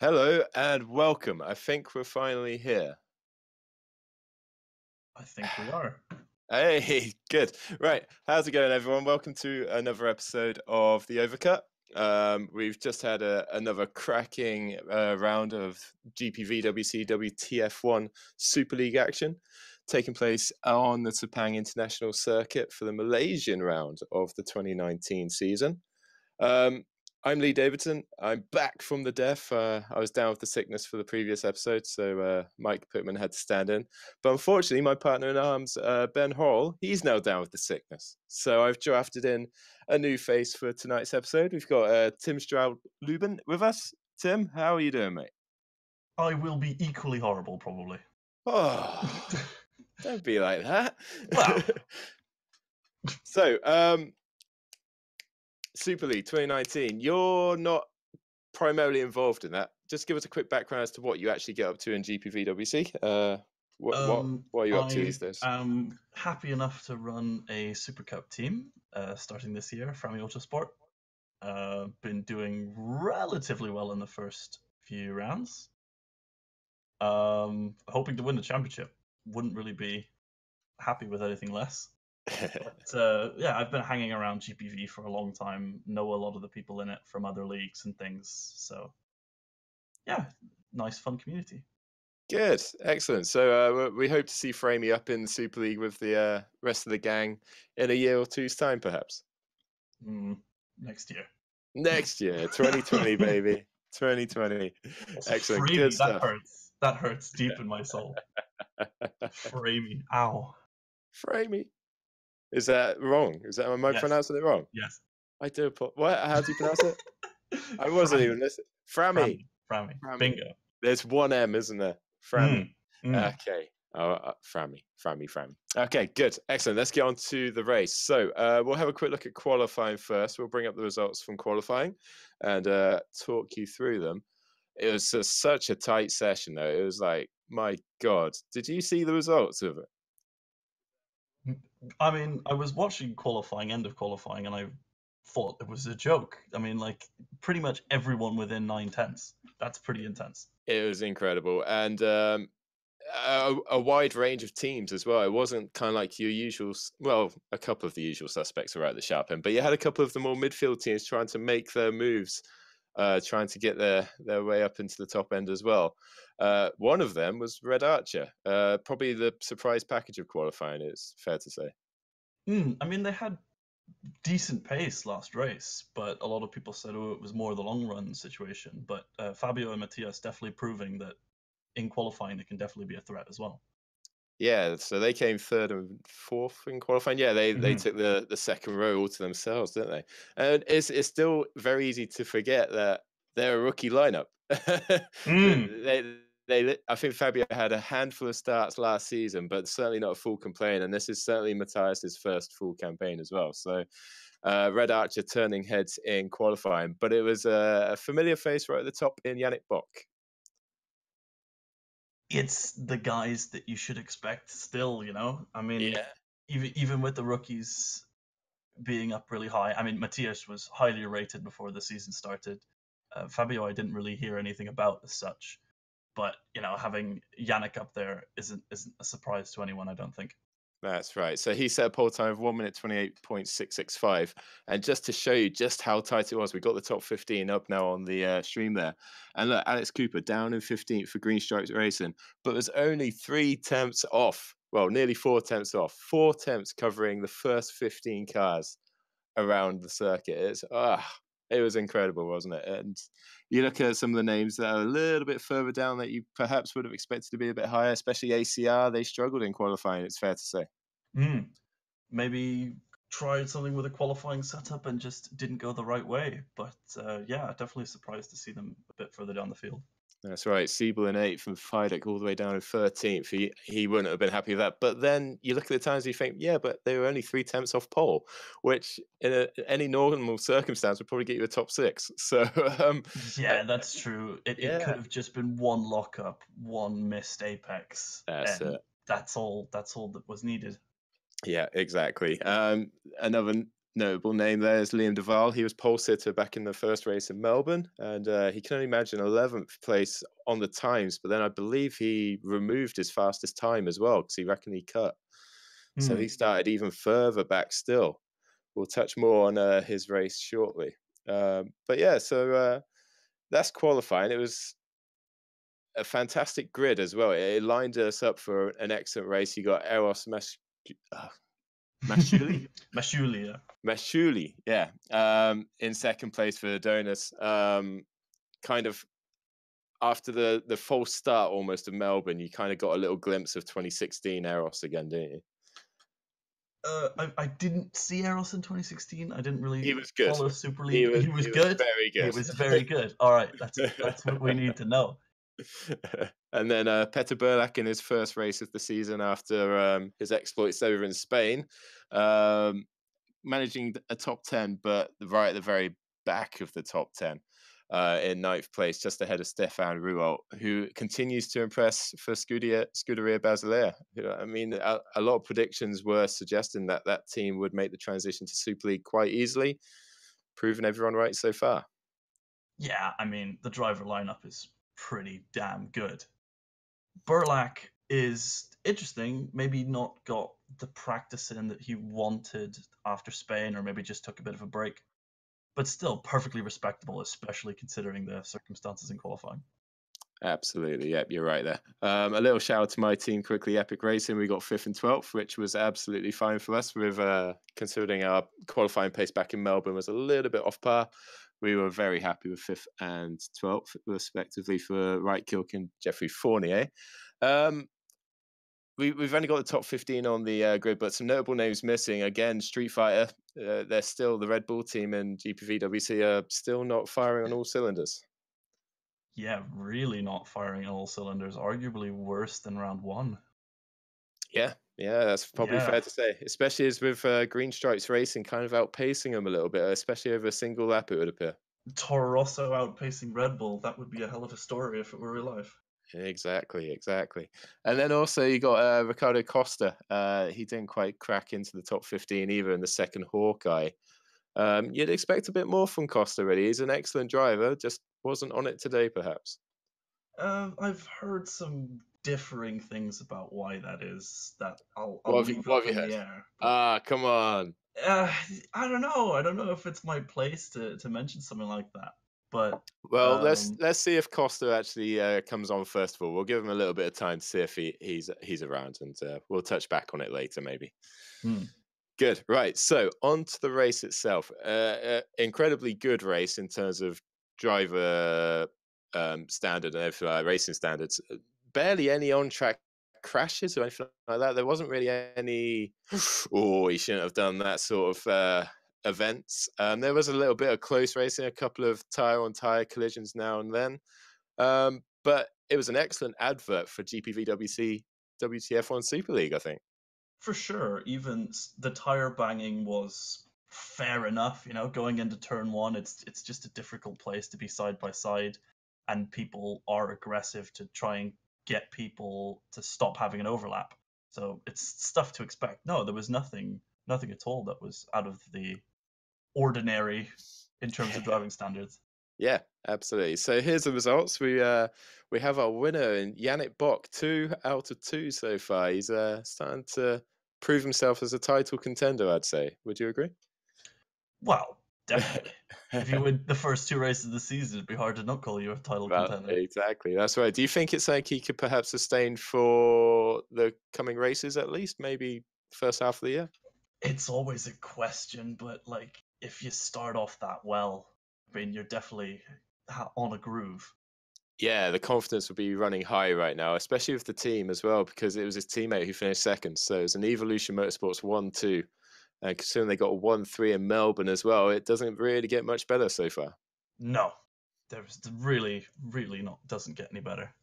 Hello and welcome. I think we're finally here. I think we are. Hey, good. Right. How's it going, everyone? Welcome to another episode of the Overcut. We've just had another cracking round of GPVWC WTF1 Super League action taking place on the Sepang International Circuit for the Malaysian round of the 2019 season. I'm Lee Davidson. I'm back from the death. I was down with the sickness for the previous episode, so Mike Pittman had to stand in. But unfortunately, my partner in arms, Ben Hall, he's now down with the sickness. So I've drafted in a new face for tonight's episode. We've got Tim Stroud-Lubin with us. Tim, how are you doing, mate? I will be equally horrible, probably. Oh, don't be like that. Well. So, Super League 2019, you're not primarily involved in that. Just give us a quick background as to what you actually get up to in GPVWC. What are you up to these days? I'm happy enough to run a Super Cup team starting this year, Frami Autosport. Been doing relatively well in the first few rounds. Hoping to win the championship. Wouldn't really be happy with anything less. But yeah, I've been hanging around GPV for a long time, know a lot of the people in it from other leagues and things. So yeah, nice, fun community. Good, excellent. So we hope to see Framey up in the Super League with the rest of the gang in a year or two's time, perhaps. Next year. Next year, 2020, baby. 2020. Excellent. Framey, good stuff. That hurts deep in my soul. Framey. Ow. Framey. Is that wrong? Am I pronouncing it wrong? Yes. I do. What? How do you pronounce it? I wasn't even listening. Framey. Bingo. There's one M, isn't there? Framey. Okay. Framey. Okay, good. Excellent. Let's get on to the race. So we'll have a quick look at qualifying first. We'll bring up the results from qualifying and talk you through them. It was such a tight session, though. It was like, my God. Did you see the results of it? I mean, I was watching end of qualifying, and I thought it was a joke. I mean, like, pretty much everyone within 9/10. That's pretty intense. It was incredible. And a wide range of teams as well. It wasn't kind of like your usual, well, a couple of the usual suspects were at the sharp end, but you had a couple of the more midfield teams trying to make their moves, trying to get their way up into the top end as well. One of them was Rfactor, probably the surprise package of qualifying, it's fair to say. I mean, they had decent pace last race, but a lot of people said, it was more the long run situation. But Fabio and Matthias definitely proving that in qualifying, it can definitely be a threat as well. Yeah, so they came third and fourth in qualifying. Yeah, they took the second row all to themselves, didn't they? And it's still very easy to forget that they're a rookie lineup. I think Fabio had a handful of starts last season, but certainly not a full campaign. And this is certainly Matthias's first full campaign as well. So Rfactor turning heads in qualifying, but it was a familiar face right at the top in Yannick Bock. It's the guys that you should expect still, you know? I mean, even with the rookies being up really high, I mean, Matthias was highly rated before the season started. Fabio, I didn't really hear anything about as such. But, you know, having Yannick up there isn't a surprise to anyone, I don't think. That's right. So he set a pole time of 1 minute 28.665. And just to show you just how tight it was, we got the top 15 up now on the stream there. And look, Alex Cooper down in 15th for Green Stripes Racing. But there's only 3 tenths off. Well, nearly 4 tenths off. 4 tenths covering the first 15 cars around the circuit. It was incredible, wasn't it? And you look at some of the names that are a little bit further down that you perhaps would have expected to be a bit higher, especially ACR. They struggled in qualifying, it's fair to say. Maybe tried something with a qualifying setup and just didn't go the right way. But yeah, definitely surprised to see them a bit further down the field. That's right. Siebel in 8th and Fidek all the way down in 13th. He wouldn't have been happy with that. But then you look at the times and you think, yeah, but they were only 3 tenths off pole, which in any normal circumstance would probably get you a top 6. So yeah, that's true. It could have just been one lockup, one missed apex. That's it. That's all that was needed. Yeah, exactly. Another notable name there is Liam Duval. He was pole sitter back in the first race in Melbourne, and he can only imagine 11th place on the times. But then I believe he removed his fastest time as well because he reckoned he cut. So he started even further back still. We'll touch more on his race shortly. But yeah, so that's qualifying. It was a fantastic grid as well. It lined us up for an excellent race. You got Eros Mashuli? Mashuli, yeah. In second place for Adonis. Kind of after the false start almost of Melbourne, you kind of got a little glimpse of 2016 Eros again, didn't you? I didn't see Eros in 2016. I didn't really He was good. follow Super League. He was good. Very good. He was very good. All right, that's what we need to know. And then Peter Burlak in his first race of the season after his exploits over in Spain, managing a top 10, but right at the very back of the top 10 in 9th place, just ahead of Stefan Ruolt, who continues to impress for Scuderia Basilea. I mean, a lot of predictions were suggesting that that team would make the transition to Super League quite easily, proving everyone right so far. Yeah, I mean, the driver lineup is pretty damn good. Burlak is interesting, maybe not got the practice in that he wanted after Spain, or maybe just took a bit of a break, but still perfectly respectable, especially considering the circumstances in qualifying. Absolutely, yep, you're right there. A little shout out to my team quickly, Epic Racing. We got 5th and 12th, which was absolutely fine for us, with considering our qualifying pace back in Melbourne was a little bit off par. We were very happy with 5th and 12th, respectively, for Wright Kilk and Jeffrey Fournier. We've only got the top 15 on the grid, but some notable names missing. Again, Street Fighter, they're still the Red Bull team, and GPVWC are still not firing on all cylinders. Yeah, really not firing on all cylinders. Arguably worse than round 1. Yeah, that's probably fair to say, especially as with Green Stripes Racing kind of outpacing them a little bit, especially over a single lap, it would appear. Toro Rosso outpacing Red Bull, that would be a hell of a story if it were real life. Exactly. And then also you got Ricardo Costa. He didn't quite crack into the top 15 either in the second Hawkeye. You'd expect a bit more from Costa, really. He's an excellent driver, just wasn't on it today, perhaps. I've heard some differing things about why that is. That I'll leave what up have you in heard? the air. Come on. I don't know. I don't know if it's my place to mention something like that. But well, let's see if Costa actually comes on first of all. We'll give him a little bit of time to see if he's around, and we'll touch back on it later, maybe. Good. Right. So on to the race itself. Incredibly good race in terms of driver standard and everything, racing standards. Barely any on-track crashes or anything like that. There wasn't really any, he shouldn't have done that sort of events. There was a little bit of close racing, a couple of tire-on-tire collisions now and then. But it was an excellent advert for GPVWC WTF1 Super League, I think. For sure. Even the tire banging was fair enough. Going into turn 1, it's just a difficult place to be side by side, and people are aggressive to try and get people to stop having an overlap. So it's stuff to expect. No, there was nothing at all that was out of the ordinary in terms of driving standards. Yeah, absolutely. So here's the results. We have our winner in Yannick Bock, 2 out of 2 so far. He's starting to prove himself as a title contender, I'd say. Would you agree? Well, definitely. If you win the first 2 races of the season, it'd be hard to not call you a title contender. Exactly, that's right. Do you think it's something he could perhaps sustain for the coming races, at least maybe first half of the year? It's always a question, but if you start off that well, I mean, you're definitely on a groove. Yeah, the confidence would be running high right now, especially with the team as well, because it was his teammate who finished second. So it's an Evolution Motorsports 1-2. And considering they got a 1-3 in Melbourne as well, it doesn't really get much better so far. No, there's really doesn't get any better.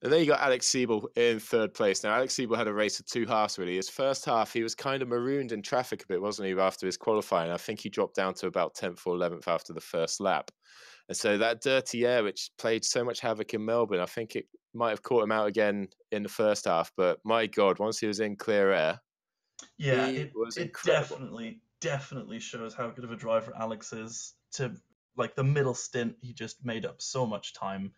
And then you got Alex Siebel in 3rd place. Now, Alex Siebel had a race of 2 halves, really. His first half, he was kind of marooned in traffic a bit, wasn't he, after his qualifying? I think he dropped down to about 10th or 11th after the first lap. And so that dirty air, which played so much havoc in Melbourne, I think it might have caught him out again in the first half. But my God, once he was in clear air, yeah, he was it incredible. definitely shows how good of a driver Alex is. To like the middle stint, he just made up so much time,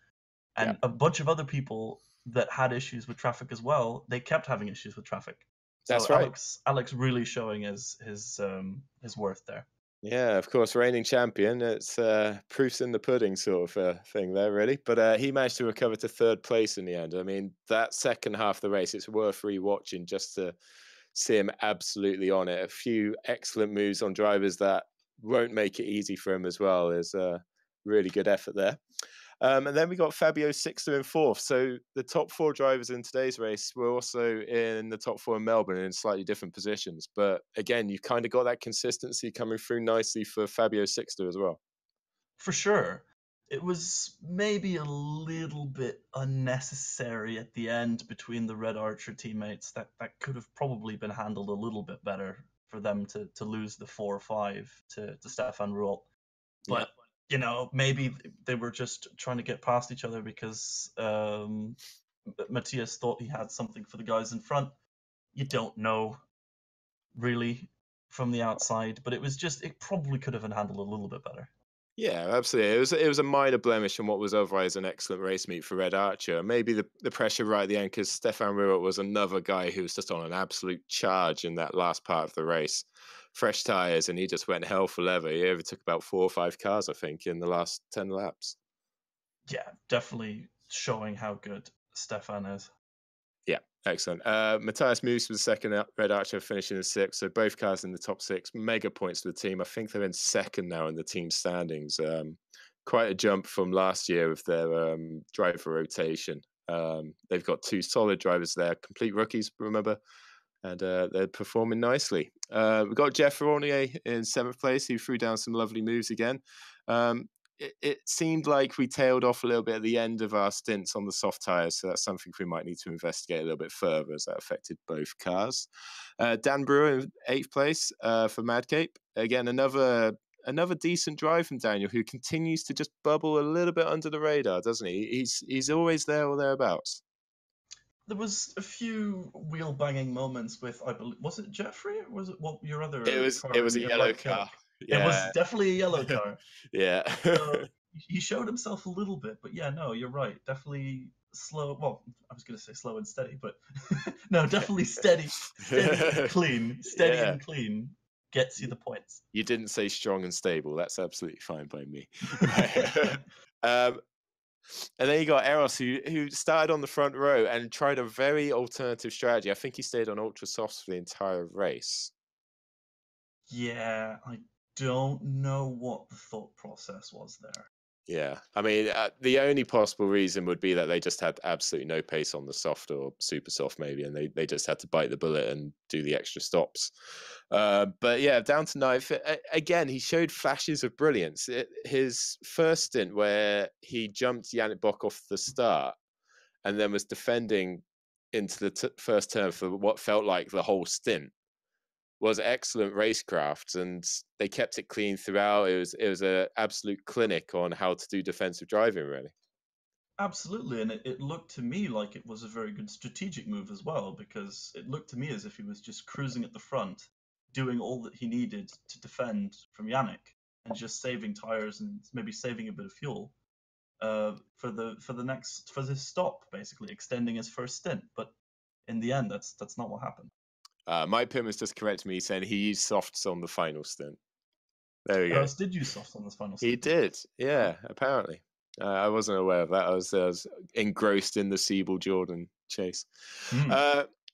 and a bunch of other people that had issues with traffic as well, they kept having issues with traffic. So That's right. Alex really showing his worth there. Yeah, of course, reigning champion. It's proofs in the pudding sort of thing there, really. But he managed to recover to third place in the end. I mean, that second half of the race, it's worth re-watching just to see him absolutely on it. A few excellent moves on drivers that won't make it easy for him as well. There's a really good effort there. And then we got Fabio sixth and fourth. So the top four drivers in today's race were also in the top four in Melbourne in slightly different positions. But again, you've kind of got that consistency coming through nicely for Fabio Sixto as well. For sure. It was maybe a little bit unnecessary at the end between the Red Archer teammates. That could have probably been handled a little bit better for them to lose the 4-5 to Stefan Ruolt. But you know, maybe they were just trying to get past each other because Matthias thought he had something for the guys in front. You don't know, really, from the outside, but it probably could have been handled a little bit better. Yeah, absolutely. It was a minor blemish in what was otherwise an excellent race meet for Red Archer. Maybe the pressure right at the end, because Stefan Ruolt was another guy who was just on an absolute charge in that last part of the race. Fresh tyres, and he just went hell for leather. He overtook about 4 or 5 cars, I think, in the last 10 laps. Yeah, definitely showing how good Stefan is. Yeah, excellent. Matthias Moos was second, Red Archer finishing in sixth. So both cars in the top 6. Mega points to the team. I think they're in second now in the team standings. Quite a jump from last year with their driver rotation. They've got 2 solid drivers there, complete rookies, remember? And they're performing nicely. We've got Jeff Fournier in 7th place. He threw down some lovely moves again. It seemed like we tailed off a little bit at the end of our stints on the soft tyres, so that's something we might need to investigate a little bit further, as that affected both cars. Dan Brewer in 8th place for Madcape. Again, another decent drive from Daniel, who continues to just bubble a little bit under the radar, doesn't he? He's always there or thereabouts. There was a few wheel banging moments with, I believe, was it Jeffrey or was it your other It was car? it was a yellow car. Yeah. It was definitely a yellow car. Yeah. So he showed himself a little bit, but yeah, no, you're right. Definitely slow. Well, I was going to say slow and steady, but no, definitely steady and clean. Steady and clean gets you the points. You didn't say strong and stable. That's absolutely fine by me. And then you got Eros, who started on the front row and tried a very alternative strategy. I think he stayed on ultra softs for the entire race. Yeah, I don't know what the thought process was there. Yeah, I mean, the only possible reason would be that they just had absolutely no pace on the soft or super soft, maybe, and they just had to bite the bullet and do the extra stops. But yeah, down to 9th. Again, he showed flashes of brilliance. His first stint where he jumped Yannick Bock off the start and then was defending into the first turn for what felt like the whole stint was excellent racecraft, and they kept it clean throughout. It was an absolute clinic on how to do defensive driving, really. Absolutely, and it looked to me like it was a very good strategic move as well, because it looked to me as if he was just cruising at the front, doing all that he needed to defend from Yannick, and just saving tires and maybe saving a bit of fuel for this stop, basically extending his first stint. But in the end, that's not what happened. Mike Pittman's just corrected me, saying he used softs on the final stint. There we go. Eros did use softs on this final stint. He did, yeah, apparently. I wasn't aware of that. I was engrossed in the Siebel Jordan chase.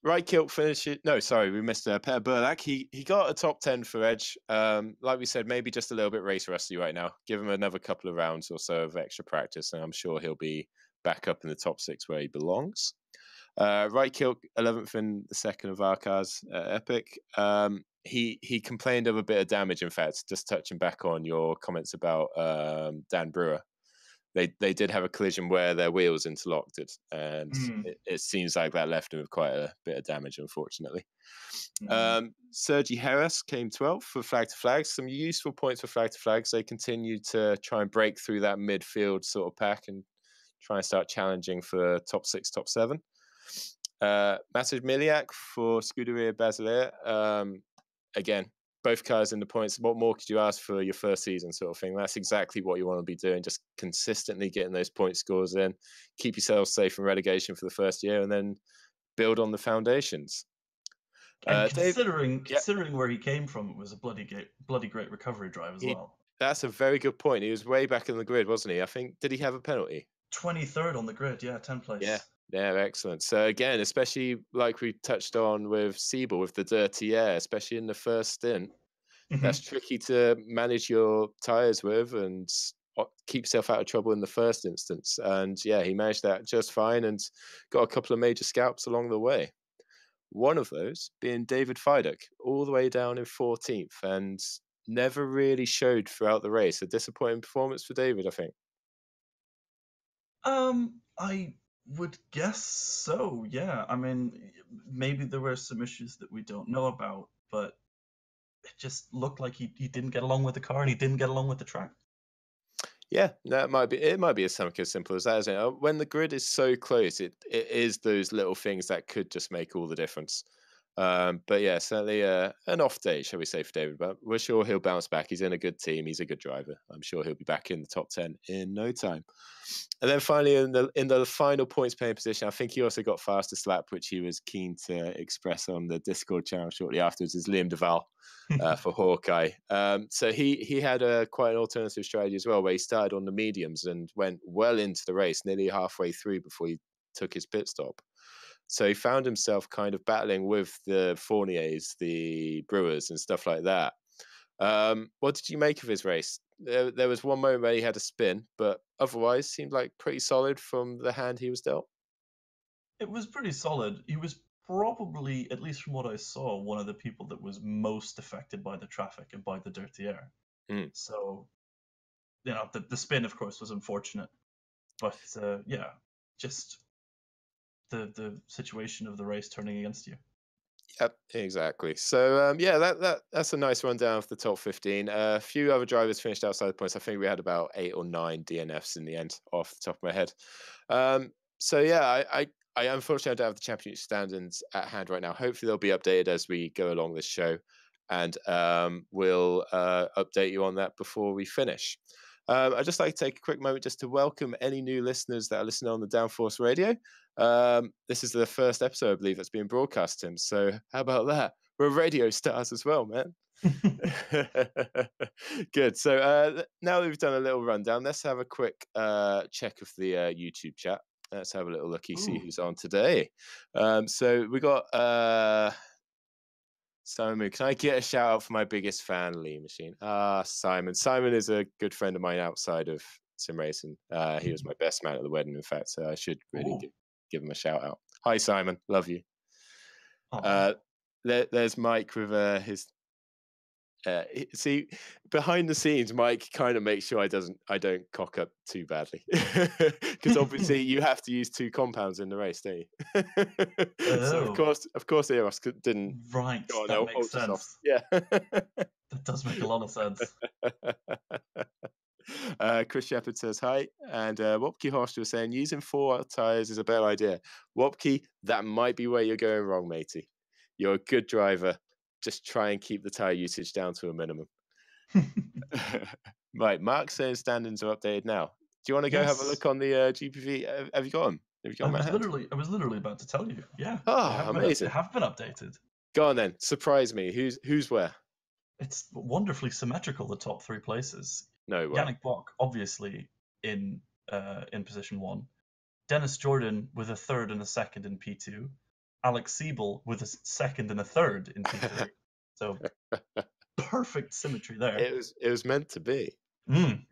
Right kilt finish it. No, sorry, we missed Per Burlak. He got a top 10 for Edge. Like we said, maybe just a little bit race rusty right now. Give him another couple of rounds or so of extra practice, and I'm sure he'll be back up in the top 6 where he belongs. Right kilt 11th in the second of our cars, Epic. He complained of a bit of damage. In fact, just touching back on your comments about Dan Brewer, they did have a collision where their wheels interlocked it, and it seems like that left him with quite a bit of damage, unfortunately. Sergi Harris came 12th for flag to flag. Some useful points for flag to flags. They continue to try and break through that midfield sort of pack and try and start challenging for top 6, top 7. Matej Miliak for Scuderia Basilea. Again, both cars in the points. What more could you ask for your first season, sort of thing? That's exactly what you want to be doing. Just consistently getting those point scores in, keep yourself safe from relegation for the first year, and then build on the foundations. And considering where he came from, it was a bloody great recovery drive as well. That's a very good point. He was way back in the grid, wasn't he? I think, did he have a penalty? 23rd on the grid, yeah, 10th place. Yeah, excellent. So again, especially like we touched on with Siebel, with the dirty air, especially in the first stint, that's tricky to manage your tyres with and keep yourself out of trouble in the first instance. And yeah, he managed that just fine and got a couple of major scalps along the way. One of those being David Fiduk, all the way down in 14th and never really showed throughout the race. A disappointing performance for David, I think. I would guess so, yeah. I mean, maybe there were some issues that we don't know about, but it just looked like he didn't get along with the car and he didn't get along with the track. Yeah, it might be something as simple as that, isn't it? When the grid is so close, it is those little things that could just make all the difference. But yeah, certainly an off day, shall we say, for David. But we're sure he'll bounce back. He's in a good team. He's a good driver. I'm sure he'll be back in the top 10 in no time. And then finally, in the final points paying position, I think he also got fastest lap, which he was keen to express on the Discord channel shortly afterwards, is Liam Duval for Hawkeye. So he had quite an alternative strategy as well, where he started on the mediums and went well into the race, nearly halfway through before he took his pit stop. So he found himself kind of battling with the Fourniers, the Brewers, and stuff like that. What did you make of his race? There was one moment where he had a spin, but otherwise seemed like pretty solid from the hand he was dealt. It was pretty solid. He was probably, at least from what I saw, one of the people that was most affected by the traffic and by the dirty air. So, the spin, of course, was unfortunate. But, just the situation of the race turning against you. Yep, exactly. So that's a nice rundown of the top 15. A few other drivers finished outside the points. I think we had about 8 or 9 DNFs in the end, off the top of my head. I unfortunately don't have the championship standings at hand right now. Hopefully they'll be updated as we go along this show, and we'll update you on that before we finish. I'd just like to take a quick moment just to welcome any new listeners that are listening on the Downforce Radio. This is the first episode, I believe, that's being broadcast, Tim. So how about that? We're radio stars as well, man. Good. So now that we've done a little rundown, let's have a quick check of the YouTube chat. Let's have a little looky, see who's on today. So we got Simon. Can I get a shout out for my biggest fan, Lee Machine? Simon. Simon is a good friend of mine outside of Simracing. He was my best man at the wedding, in fact, so I should really give him a shout out. Hi, Simon. Love you. There's Mike with his. See, behind the scenes, Mike kind of makes sure I don't cock up too badly, because obviously you have to use 2 compounds in the race, don't you? So of course, Eros didn't. Right, that makes sense. Yeah, that does make a lot of sense. Chris Shepard says hi, and Wopke Horst was saying using 4 tyres is a better idea. Wopke, that might be where you're going wrong, matey. You're a good driver. Just try and keep the tyre usage down to a minimum. Right, Mark says standings are updated now. Do you want to go have a look on the GPV? Have you got them? I was literally about to tell you. Yeah. Amazing. They have been updated. Go on then. Surprise me. Who's where? It's wonderfully symmetrical, the top 3 places. No way. Yannick Bock, obviously, in position 1. Dennis Jordan with a 3rd and a 2nd in P2. Alex Siebel with a 2nd and a 3rd in P3. So perfect symmetry there. It was meant to be. And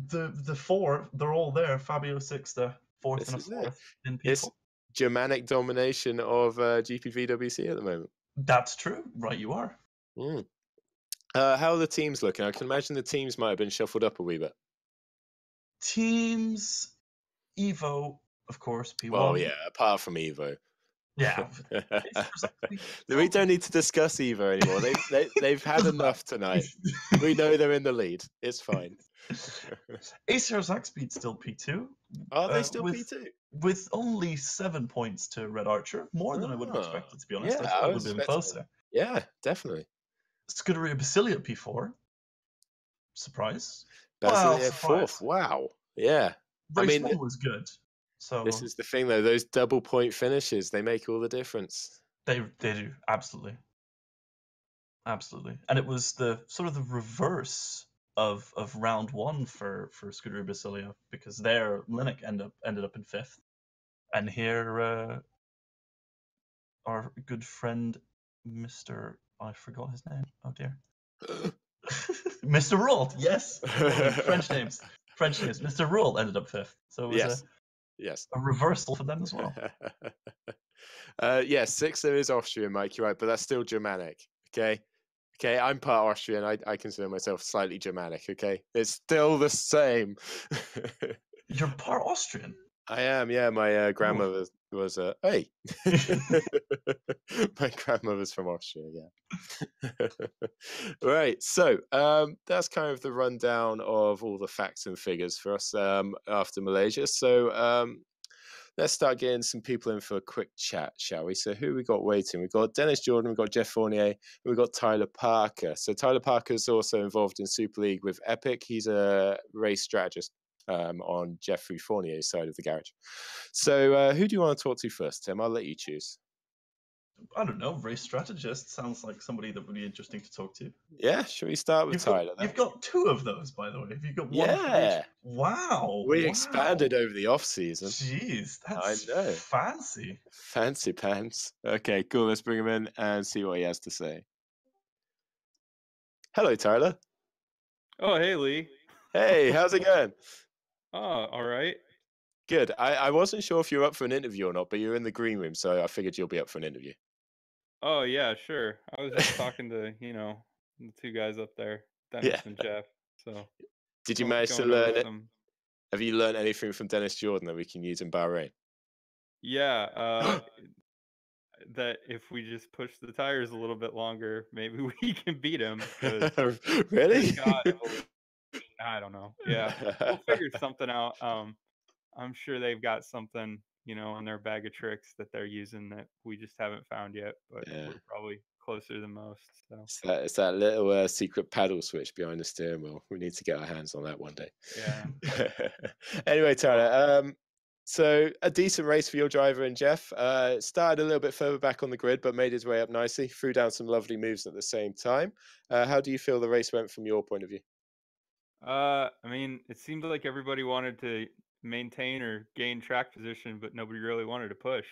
the 4, they're all there. Fabio Sixta, 4th and a 4th in P4. It's Germanic domination of GPVWC at the moment. That's true. Right, you are. How are the teams looking? I can imagine the teams might have been shuffled up a wee bit. Teams, Evo, of course, P1. Well, yeah, apart from Evo. Yeah. We don't need to discuss Evo anymore. They've had enough tonight. We know they're in the lead. It's fine. Acer Zaxby's still P2. Are they still P2? With only 7 points to Red Archer. More than I would have expected, to be honest. I thought it would have been closer. Yeah, definitely. Scuderia Basilia P4. Surprise. Well, Basilia fourth. surprise. Wow. Yeah. I Race mean, 1 was good. this So is the thing though. Those double point finishes, they make all the difference. they do, absolutely. Absolutely. And it was the sort of the reverse of round 1 for Scuderia Basilia, because there Linux ended up in 5th. And here our good friend Mr. I forgot his name. Oh dear. Mr. Rold, yes. French names. Mr. Rold ended up 5th. So it was yes. a reversal for them as well. Yes, 6th is Austrian, Mike, you're right, but that's still Germanic. Okay. Okay, I'm part Austrian. I consider myself slightly Germanic, okay? It's still the same. You're part Austrian? I am, yeah. My grandmother was hey. My grandmother's from Austria, yeah. Right, so that's kind of the rundown of all the facts and figures for us after Malaysia. So let's start getting some people in for a quick chat, shall we? So who we got waiting? We've got Dennis Jordan, we've got Jeff Fournier, and we've got Tyler Parker. So Tyler Parker's also involved in Super League with Epic. He's a race strategist on Jeffrey Fournier's side of the garage. So who do you want to talk to first, Tim? I'll let you choose. I don't know. Race strategist sounds like somebody that would be interesting to talk to. Yeah, should we start with Tyler? You've got 2 of those, by the way. You've got one. Yeah. Wow. We expanded over the off season. Jeez, that's I know. fancy. Fancy pants. Okay, cool. Let's bring him in and see what he has to say. Hello, Tyler. Oh, hey, Lee. Hey, how's it going? Oh, all right. Good. I wasn't sure if you were up for an interview or not, but you're in the green room, so I figured you'll be up for an interview. Oh, yeah, sure. I was just talking to, the 2 guys up there, Dennis and Jeff. So did you manage to learn it? some... Have you learned anything from Dennis Jordan that we can use in Bahrain? Yeah, that if we just push the tires a little bit longer, maybe we can beat him. Really? I don't know. Yeah, we'll figure something out. I'm sure they've got something, in their bag of tricks that they're using that we just haven't found yet, but we're probably closer than most. So it's that little secret paddle switch behind the steering wheel. We need to get our hands on that one day. Yeah. Anyway, Tyler, so a decent race for your driver and Jeff. Started a little bit further back on the grid, but made his way up nicely. Threw down some lovely moves at the same time. How do you feel the race went from your point of view? I mean, it seemed like everybody wanted to maintain or gain track position, but nobody really wanted to push.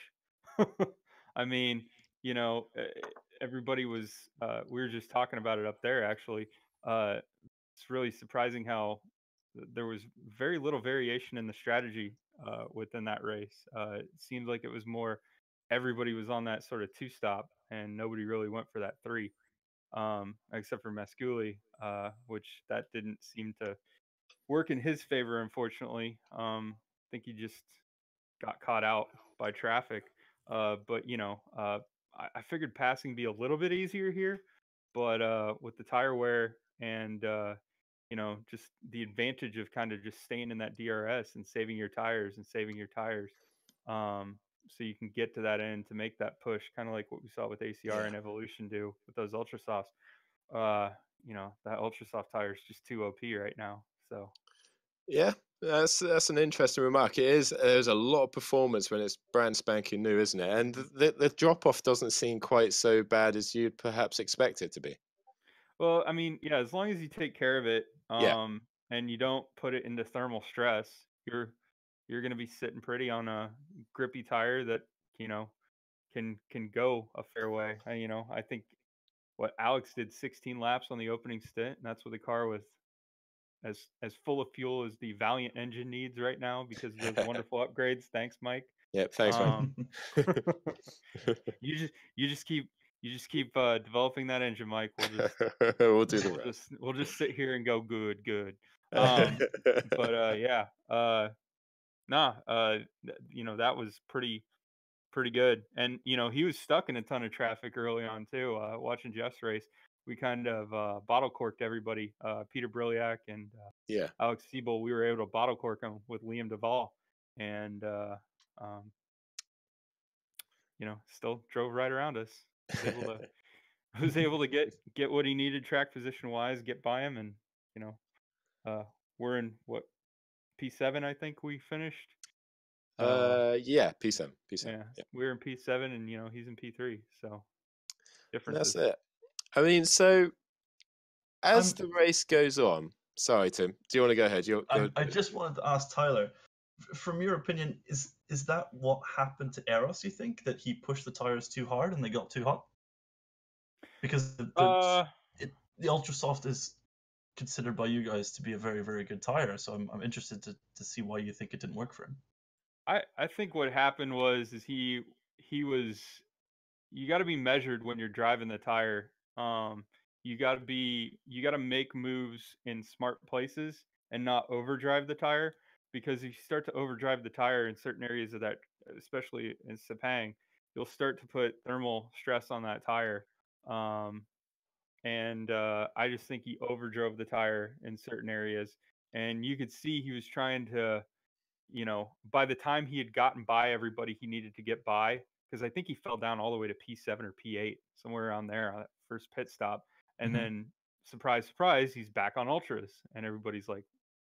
I mean, everybody was, we were just talking about it up there, actually. It's really surprising how there was very little variation in the strategy within that race. It seemed like it was more everybody was on that sort of 2-stop, and nobody really went for that 3, except for Masculi, which that didn't seem to work in his favor, unfortunately. I think he just got caught out by traffic. But I figured passing be a little bit easier here, but with the tire wear and just the advantage of kind of just staying in that DRS and saving your tires so you can get to that end to make that push, kind of like what we saw with ACR and Evolution do with those ultra softs. That ultra soft tire is just too OP right now. So yeah, that's an interesting remark. It is. There's a lot of performance when it's brand spanking new, isn't it? And the drop off doesn't seem quite so bad as you'd perhaps expect it to be. Well, I mean, yeah, as long as you take care of it, and you don't put it into thermal stress, you're going to be sitting pretty on a grippy tire that can go a fair way. I think what Alex did 16 laps on the opening stint, and that's with a car with as full of fuel as the Valiant engine needs right now because of those wonderful upgrades. Thanks, Mike. Yep, thanks, Mike. you just keep developing that engine, Mike. We'll do the rest. We'll just sit here and go good. That was pretty good. And he was stuck in a ton of traffic early on too. Watching Jeff's race, we kind of bottle corked everybody. Peter Briliak and Alex Siebel, we were able to bottle cork him with Liam Duvall, and still drove right around us. Was able to was able to get what he needed track position wise, get by him, and you know, we're in what P7, I think we finished. Yeah, P7. Yeah, we're in P7, and he's in P3. So differences. That's it. I mean, so as the race goes on, sorry, Tim, do you want to go ahead? I just wanted to ask Tyler, from your opinion, is that what happened to Eros? You think that he pushed the tires too hard and they got too hot? Because the Ultra Soft is considered by you guys to be a very, very good tire, so I'm interested to see why you think it didn't work for him. I think what happened was he was, you got to be measured when you're driving the tire. You got to make moves in smart places and not overdrive the tire, because if you start to overdrive the tire in certain areas of that, especially in Sepang, you'll start to put thermal stress on that tire. And I just think he overdrove the tire in certain areas, and you could see he was trying to, by the time he had gotten by everybody he needed to get by, because I think he fell down all the way to P7 or P8, somewhere around there on that first pit stop. And then, surprise, surprise, he's back on ultras, and everybody's like,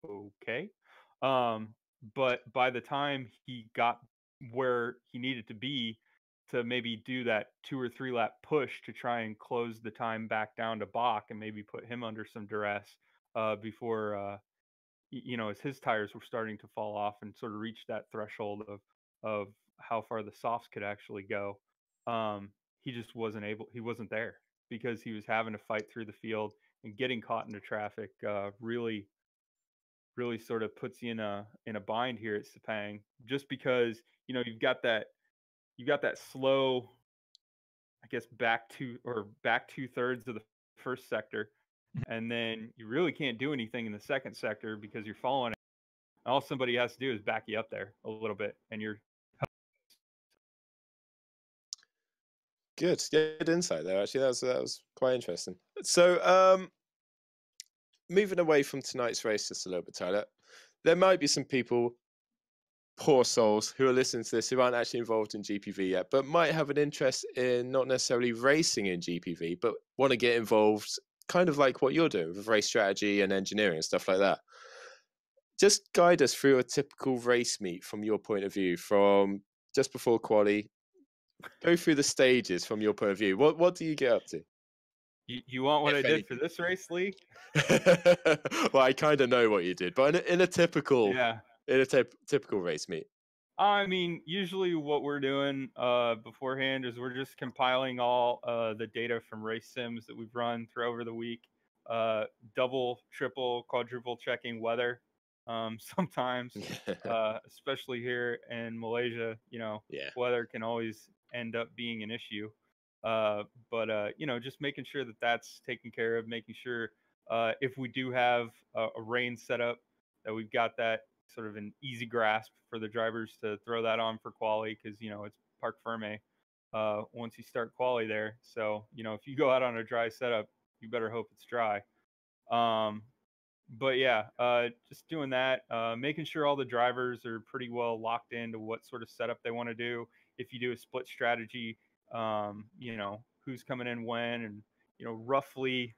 okay. But by the time he got where he needed to be to maybe do that 2 or 3 lap push to try and close the time back down to Bach and maybe put him under some duress before as his tires were starting to fall off and sort of reach that threshold of how far the softs could actually go. He just wasn't there, because he was having to fight through the field, and getting caught into traffic really sort of puts you in a bind here at Sepang, just because you've got that slow, I guess, back 2/3 of the first sector, and then you really can't do anything in the second sector because you're following it. All somebody has to do is back you up there a little bit, and you're good insight there. Actually, that was quite interesting. So, moving away from tonight's race just a little bit, Tyler, there might be some people, poor souls, who are listening to this who aren't actually involved in GPV yet, but might have an interest in not necessarily racing in GPV, but want to get involved, kind of like what you're doing with race strategy and engineering and stuff like that. Just guide us through a typical race meet from your point of view, from just before quali. Go through the stages from your point of view. What do you get up to? You want what I did for this race, Lee? Well, I kind of know what you did, but in a typical typical race meet. I mean, usually what we're doing beforehand is we're just compiling all the data from race sims that we've run through over the week, double, triple, quadruple checking weather. Sometimes, especially here in Malaysia, weather can always end up being an issue. But just making sure that that's taken care of, making sure if we do have a rain setup, that we've got that sort of an easy grasp for the drivers to throw that on for quali, because it's parc ferme once you start quali there. So if you go out on a dry setup, you better hope it's dry. But yeah, just doing that, making sure all the drivers are pretty well locked into what sort of setup they want to do. If you do a split strategy, who's coming in when, and roughly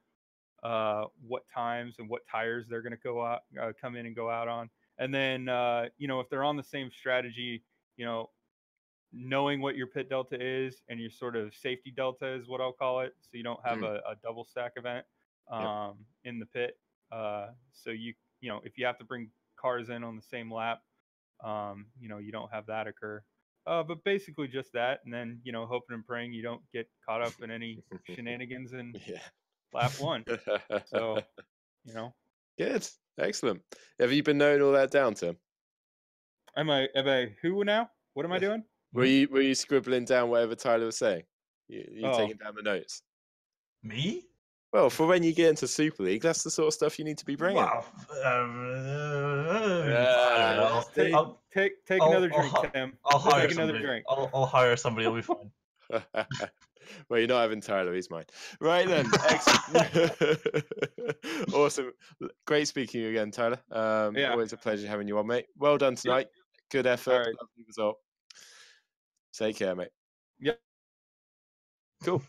what times and what tires they're going to go out, come in and go out on. And then if they're on the same strategy, knowing what your pit delta is and your sort of safety delta is what I'll call it, so you don't have a double stack event in the pit. So if you have to bring cars in on the same lap, you don't have that occur. But basically just that, and then hoping and praying you don't get caught up in any shenanigans in lap 1. So good, excellent. Have you been noting all that down, Tim? Am I who now? What am I doing? Were you scribbling down whatever Tyler was saying? You taking down the notes? Me? Well, for when you get into Super League, that's the sort of stuff you need to be bringing. Wow. Take another drink, Tim. I'll hire take another drink. I'll hire somebody. It'll be fine. Well, you're not having Tyler. He's mine. Right then. Awesome. Great speaking to you again, Tyler. Always a pleasure having you on, mate. Well done tonight. Yep. Good effort. Right. Lovely result. Take care, mate. Yep. Cool.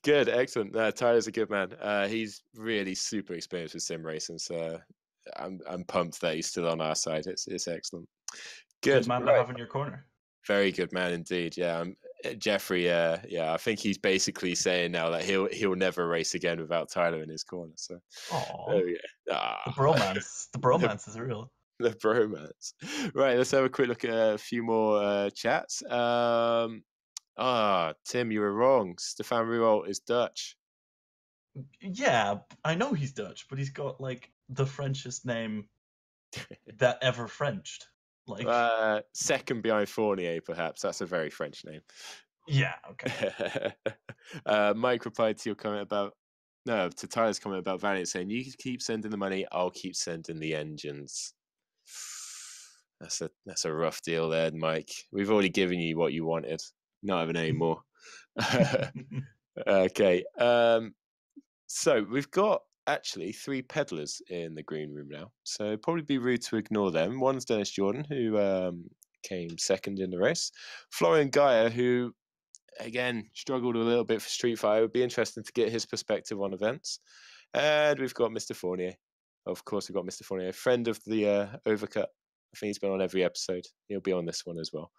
Good, excellent. Tyler's a good man. He's really super experienced with sim racing, so I'm pumped that he's still on our side. It's excellent. Good Good, man to right. have in your corner. Very good man indeed. Yeah, Jeffrey. Yeah, I think he's basically saying now that he'll never race again without Tyler in his corner. So, Oh, yeah, the bromance is real. The bromance. Right, let's have a quick look at a few more chats. Tim, you were wrong. Stefan Ruolt is Dutch. Yeah, I know he's Dutch, but he's got like the Frenchest name that ever Frenched. Like, second behind Fournier, perhaps. That's a very French name. yeah, okay. Mike replied to your comment about to Tyler's comment about Valiant, saying you keep sending the money, I'll keep sending the engines. That's a rough deal there, Mike. We've already given you what you wanted. Not having any more. Okay. So we've got actually 3 peddlers in the green room now. So it'd probably be rude to ignore them. One's Dennis Jordan, who came second in the race. Florian Gaia, who again struggled a little bit for Street Fighter. It would be interesting to get his perspective on events. And we've got Mr. Fournier. Of course, we've got Mr. Fournier, friend of the Overcut. I think he's been on every episode. He'll be on this one as well.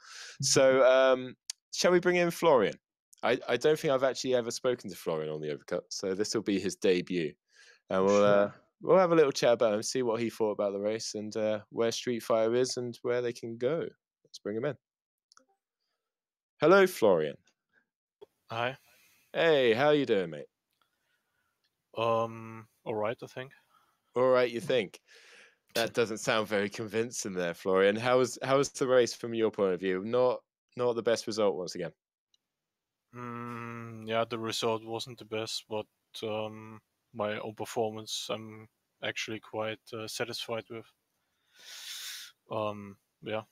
So shall we bring in Florian? I don't think I've actually ever spoken to Florian on the Overcut, so this will be his debut. And we'll have a little chat about him, see what he thought about the race and where Street Fighter is and where they can go. Let's bring him in. Hello, Florian. Hi. Hey, how you doing, mate? All right, I think. All right, you think? That doesn't sound very convincing there, Florian. How was the race from your point of view? Not the best result once again. Yeah, the result wasn't the best, but my own performance I'm actually quite satisfied with. Yeah.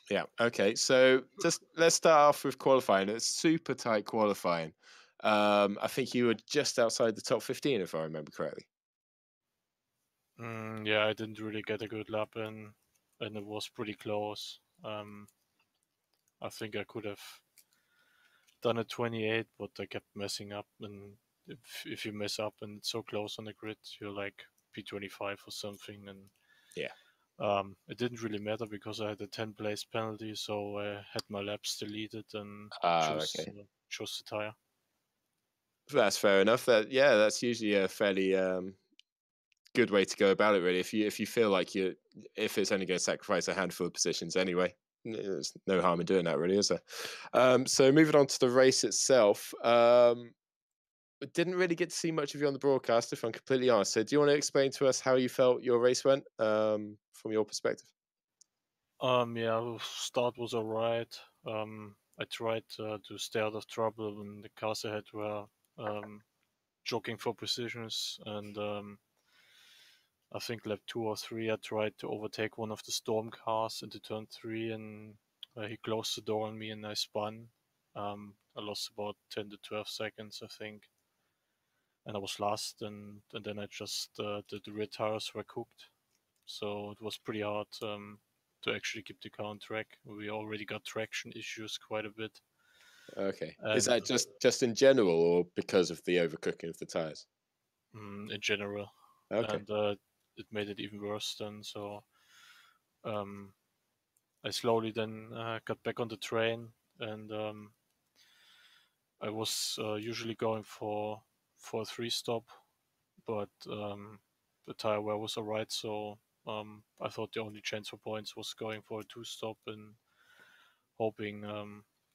Yeah. Okay. So just let's start off with qualifying. It's super tight qualifying. I think you were just outside the top 15, if I remember correctly. Yeah, I didn't really get a good lap in, and it was pretty close. I think I could have done a 28, but I kept messing up. And if you mess up and it's so close on the grid, you're like P25 or something. And yeah, it didn't really matter because I had a 10 place penalty, so I had my laps deleted and chose the tire. That's fair enough. That's usually a fairly good way to go about it, really. If you feel like if it's only going to sacrifice a handful of positions anyway, there's no harm in doing that, really, is there? So moving on to the race itself, didn't really get to see much of you on the broadcast, if I'm completely honest. So do you want to explain to us how you felt your race went from your perspective? Yeah, start was alright. I tried to stay out of trouble when the cars ahead were jockeying for positions, and I think lap 2 or 3 I tried to overtake one of the storm cars into turn 3, and he closed the door on me and I spun. I lost about 10 to 12 seconds, I think, and I was last, and then I just the rear tires were cooked, so it was pretty hard to actually keep the car on track. We already got traction issues quite a bit. Okay. Is that just in general or because of the overcooking of the tires? In general. Okay. And it made it even worse then. So I slowly then got back on the train, and I was usually going for a 3-stop, but the tire wear was alright, so I thought the only chance for points was going for a 2-stop and hoping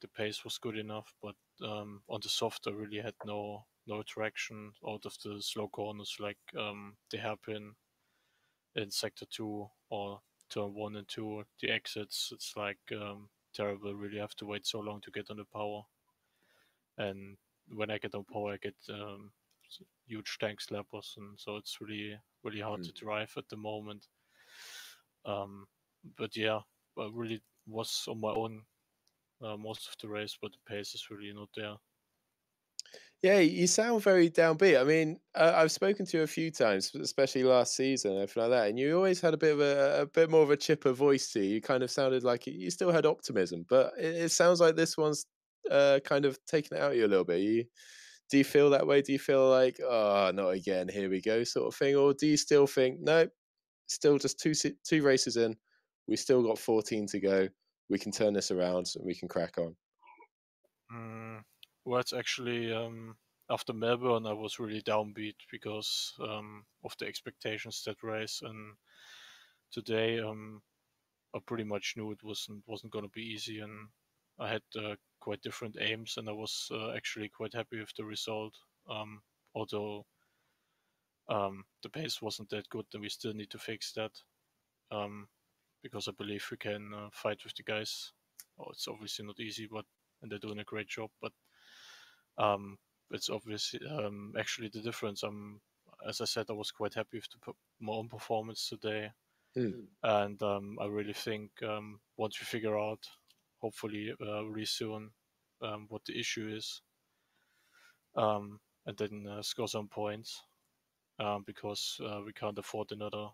the pace was good enough. But on the soft, I really had no traction out of the slow corners, like the hairpin in sector 2 or turn 1 and 2. The exits, it's like terrible. Really have to wait so long to get on the power. And when I get on power, I get huge tank slappers, and so it's really hard to drive at the moment. But yeah, I really was on my own most of the race, but the pace is really not there. Yeah, you sound very downbeat. I mean, I've spoken to you a few times, especially last season and everything like that, and you always had a bit more of a chipper voice to you. You kind of sounded like you still had optimism, but it sounds like this one's kind of taken it out of you a little bit? Do you feel that way? Do you feel like, oh, not again, here we go, sort of thing? Or do you still think, no, still just two races in, we still got 14 to go, we can turn this around and we can crack on? Well, it's actually after Melbourne, I was really downbeat because of the expectations that race, and today I pretty much knew it wasn't going to be easy, and I had quite different aims, and I was actually quite happy with the result. Although the pace wasn't that good, then we still need to fix that, because I believe we can fight with the guys. Oh, it's obviously not easy, and they're doing a great job, but it's obviously actually the difference. As I said, I was quite happy with my own performance today. And I really think once we figure out, hopefully really soon, what the issue is, and then score some points, because we can't afford another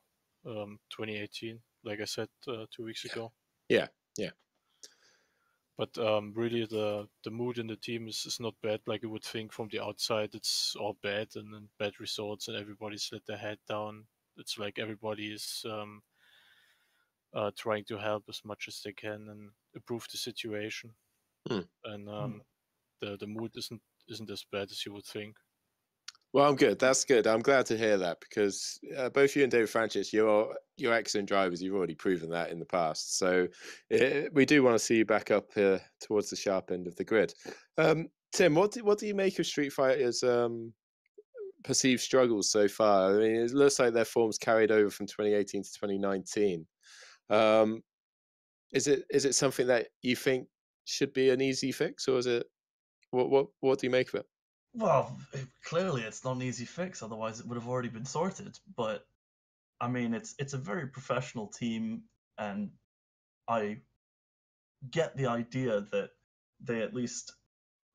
2018, like I said 2 weeks ago. Yeah. But really, the mood in the team is not bad. Like you would think from the outside, it's all bad and bad results, and everybody's let their head down. It's like everybody is trying to help as much as they can and improve the situation. And the mood isn't as bad as you would think. Well, I'm good. That's good. I'm glad to hear that, because both you and David Francis, you're excellent drivers. You've already proven that in the past. So we do want to see you back up here towards the sharp end of the grid. Tim, what do you make of Street Fighter's perceived struggles so far? I mean, it looks like their form's carried over from 2018 to 2019. Is it something that you think should be an easy fix, or is it what do you make of it? Well, clearly it's not an easy fix, otherwise it would have already been sorted. But I mean, it's a very professional team, and I get the idea that they at least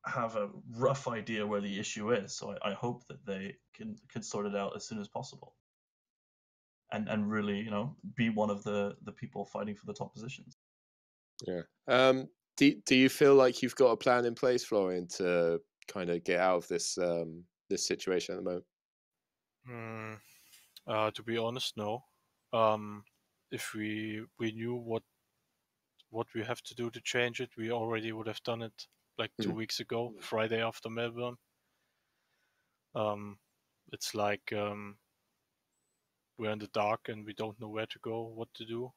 have a rough idea where the issue is. So I hope that they can sort it out as soon as possible, and really, be one of the people fighting for the top positions. Yeah. Do you feel like you've got a plan in place, Florian, to kind of get out of this this situation at the moment? To be honest, no. If we knew what we have to do to change it, we already would have done it like 2 weeks ago, Friday after Melbourne. It's like we're in the dark and we don't know where to go, what to do.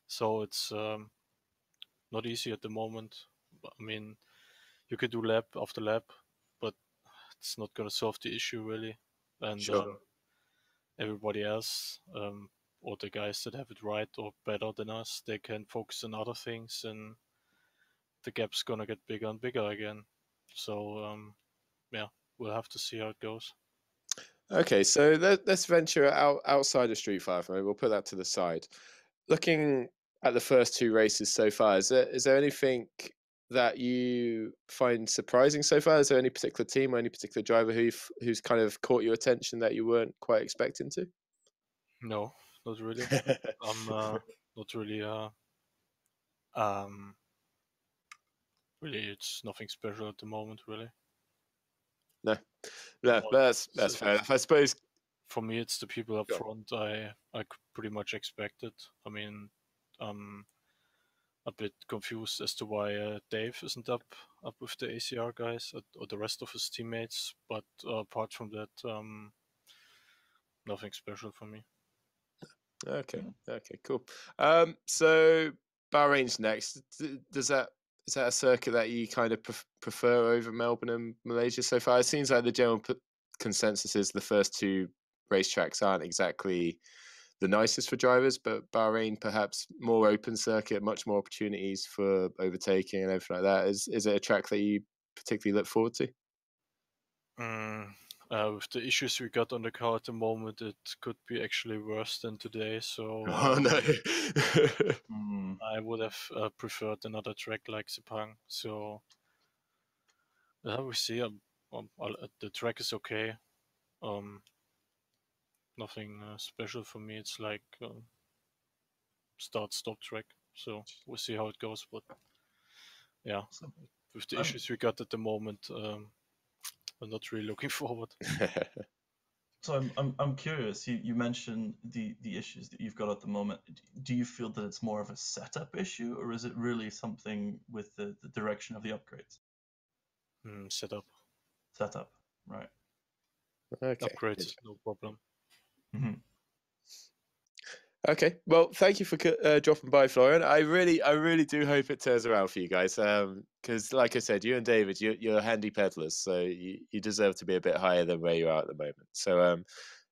So it's not easy at the moment. I mean, you can do lap after lap, but it's not going to solve the issue really. And everybody else, or the guys that have it right or better than us, they can focus on other things, and the gap's going to get bigger and bigger again. So yeah, we'll have to see how it goes. Okay, so let's venture outside of Street Fighter. We'll put that to the side. Looking at the first two races so far, is there anything that you find surprising so far? Is there any particular team or any particular driver who's kind of caught your attention that you weren't quite expecting to? No, not really. I'm not really. Really, it's nothing special at the moment, really. No, that's fair enough. I suppose for me, it's the people up front. I pretty much expected. I mean, I'm a bit confused as to why Dave isn't up with the ACR guys or the rest of his teammates. But apart from that, nothing special for me. Okay, cool. So Bahrain's next. Is that a circuit that you kind of prefer over Melbourne and Malaysia so far? It seems like the general consensus is the first two racetracks aren't exactly the nicest for drivers, but Bahrain perhaps more open circuit, much more opportunities for overtaking and everything like that. Is it a track that you particularly look forward to? With the issues we got on the car at the moment, it could be actually worse than today. So oh no, I would have preferred another track like Sepang. So we see. The track is okay. Nothing special for me. It's like start-stop track. So we'll see how it goes. But yeah, So, with the issues we got at the moment, I'm not really looking forward. So I'm curious. You mentioned the issues that you've got at the moment. Do you feel that it's more of a setup issue, or is it really something with the direction of the upgrades? Setup. Setup, right? Okay. Upgrades, no problem. Mm-hmm. Okay, well, thank you for dropping by, Florian. I really do hope it turns around for you guys. Because, like I said, you and David, you're handy peddlers, so you deserve to be a bit higher than where you are at the moment. So,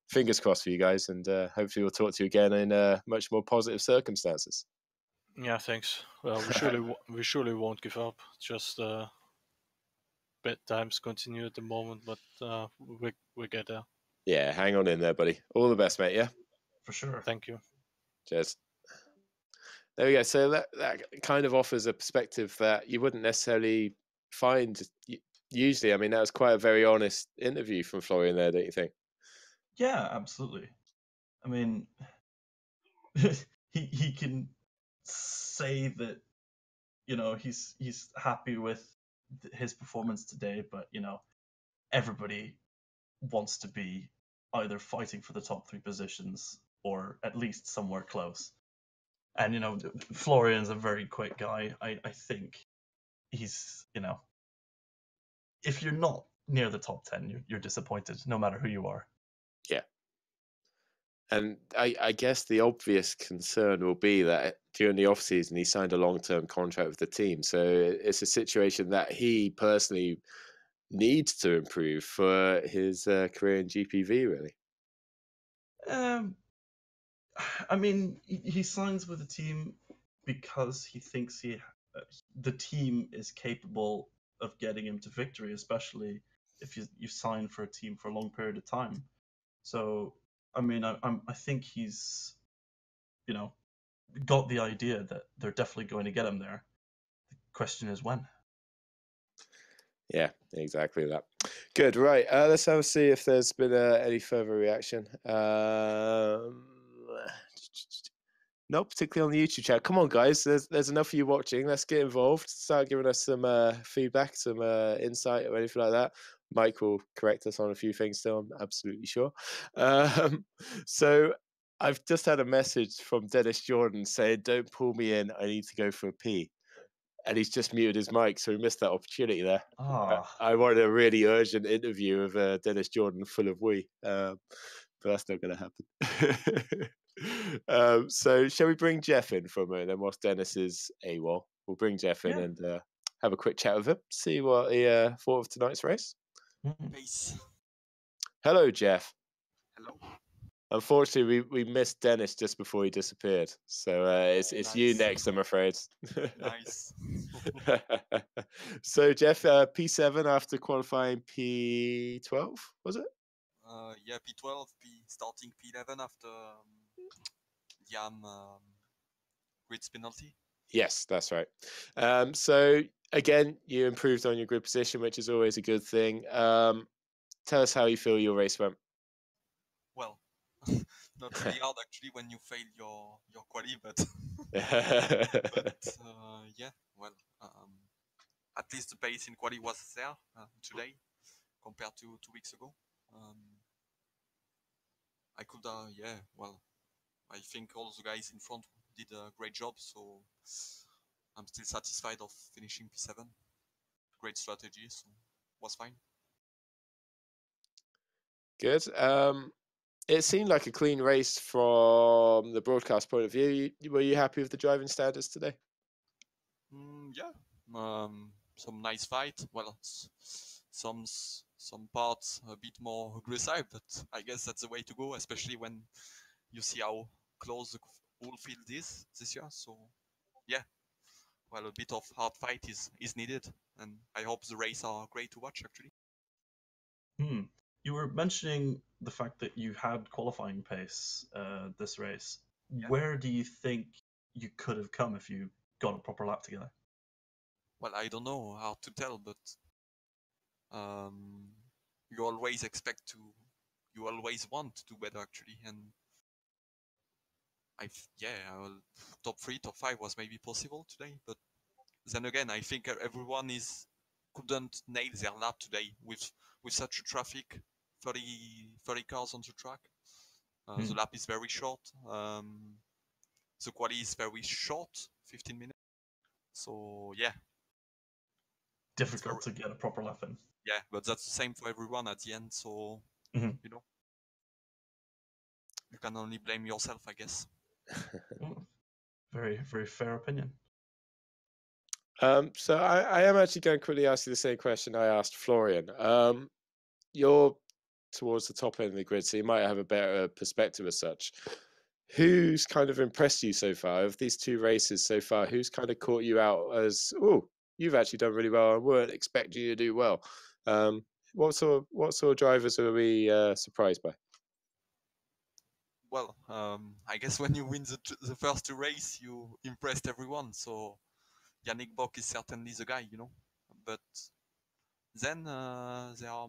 fingers crossed for you guys, and hopefully we'll talk to you again in much more positive circumstances. Yeah, thanks. Well, we surely won't give up. Just bad times continue at the moment, but we get there. Yeah, hang on in there, buddy. All the best, mate. Yeah, For sure. Thank you. cheers. There we go. So that kind of offers a perspective that you wouldn't necessarily find usually. I mean, that was quite a very honest interview from Florian there, don't you think? Yeah, absolutely. I mean, he can say that, you know, he's happy with his performance today, but you know, everybody wants to be either fighting for the top 3 positions or at least somewhere close. And you know, Florian's a very quick guy. I think he's, you know, if you're not near the top 10, you're disappointed, no matter who you are. Yeah. And I guess the obvious concern will be that during the off season he signed a long-term contract with the team, so it's a situation that he personally needs to improve for his career in GPV. Really, I mean, he signs with the team because he thinks the team is capable of getting him to victory, especially if you sign for a team for a long period of time. So, I mean, I think he's, you know, got the idea that they're definitely going to get him there. The question is when. yeah, exactly that. Good, right? Let's have a see if there's been any further reaction. Not particularly on the YouTube chat. Come on, guys. There's enough of you watching. Let's get involved. Start giving us some feedback, some insight, or anything like that. Mike will correct us on a few things still, I'm absolutely sure. So I've just had a message from Dennis Jordan saying, "Don't pull me in. I need to go for a pee." And he's just muted his mic, so he missed that opportunity there. I wanted a really urgent interview of Dennis Jordan full of wee, but that's not going to happen. So shall we bring Jeff in for a moment then whilst Dennis is AWOL? We'll bring Jeff in and have a quick chat with him, see what he thought of tonight's race. Peace. Hello, Jeff. Hello. Unfortunately, we missed Dennis just before he disappeared. So it's Nice. you next, I'm afraid. Nice. So, Jeff, P7 after qualifying P12, was it? Yeah, P12, starting P11 after Yam grids penalty. Yes, that's right. So, again, you improved on your grid position, which is always a good thing. Tell us how you feel your race went. Well, not really hard actually when you fail your quali, but yeah, well, at least the pace in quali was there today compared to 2 weeks ago. I could, yeah, well, I think all the guys in front did a great job, so I'm still satisfied of finishing P7. Great strategy, so was fine. Good. It seemed like a clean race from the broadcast point of view. Were you happy with the driving standards today? Yeah. Some nice fight. Well, some parts a bit more aggressive, but I guess that's the way to go, especially when you see how close the whole field is this year. So, yeah. Well, a bit of hard fight is needed, and I hope the races are great to watch, actually. You were mentioning the fact that you had qualifying pace this race. Yeah. Where do you think you could have come if you got a proper lap together? Well, I don't know how to tell, but you always you always want to do better, actually, and top 3, top 5 was maybe possible today, but then again, I think everyone couldn't nail their lap today with such a traffic, 30 cars on the track. The lap is very short. The quali is very short, 15 minutes. So yeah, difficult to get a proper lap in. Yeah, but that's the same for everyone at the end. So Mhm. you know, you can only blame yourself, I guess. Very, very fair opinion. So I am actually going to quickly ask you the same question I asked Florian. You're towards the top end of the grid, so you might have a better perspective as such. Who's kind of impressed you so far of these two races so far? Who's kind of caught you out as, oh, you've actually done really well. I weren't expecting you to do well. What sort of drivers are we surprised by? Well, I guess when you win the first two race, you impressed everyone. So Yannick Bock is certainly the guy, you know. But then there are,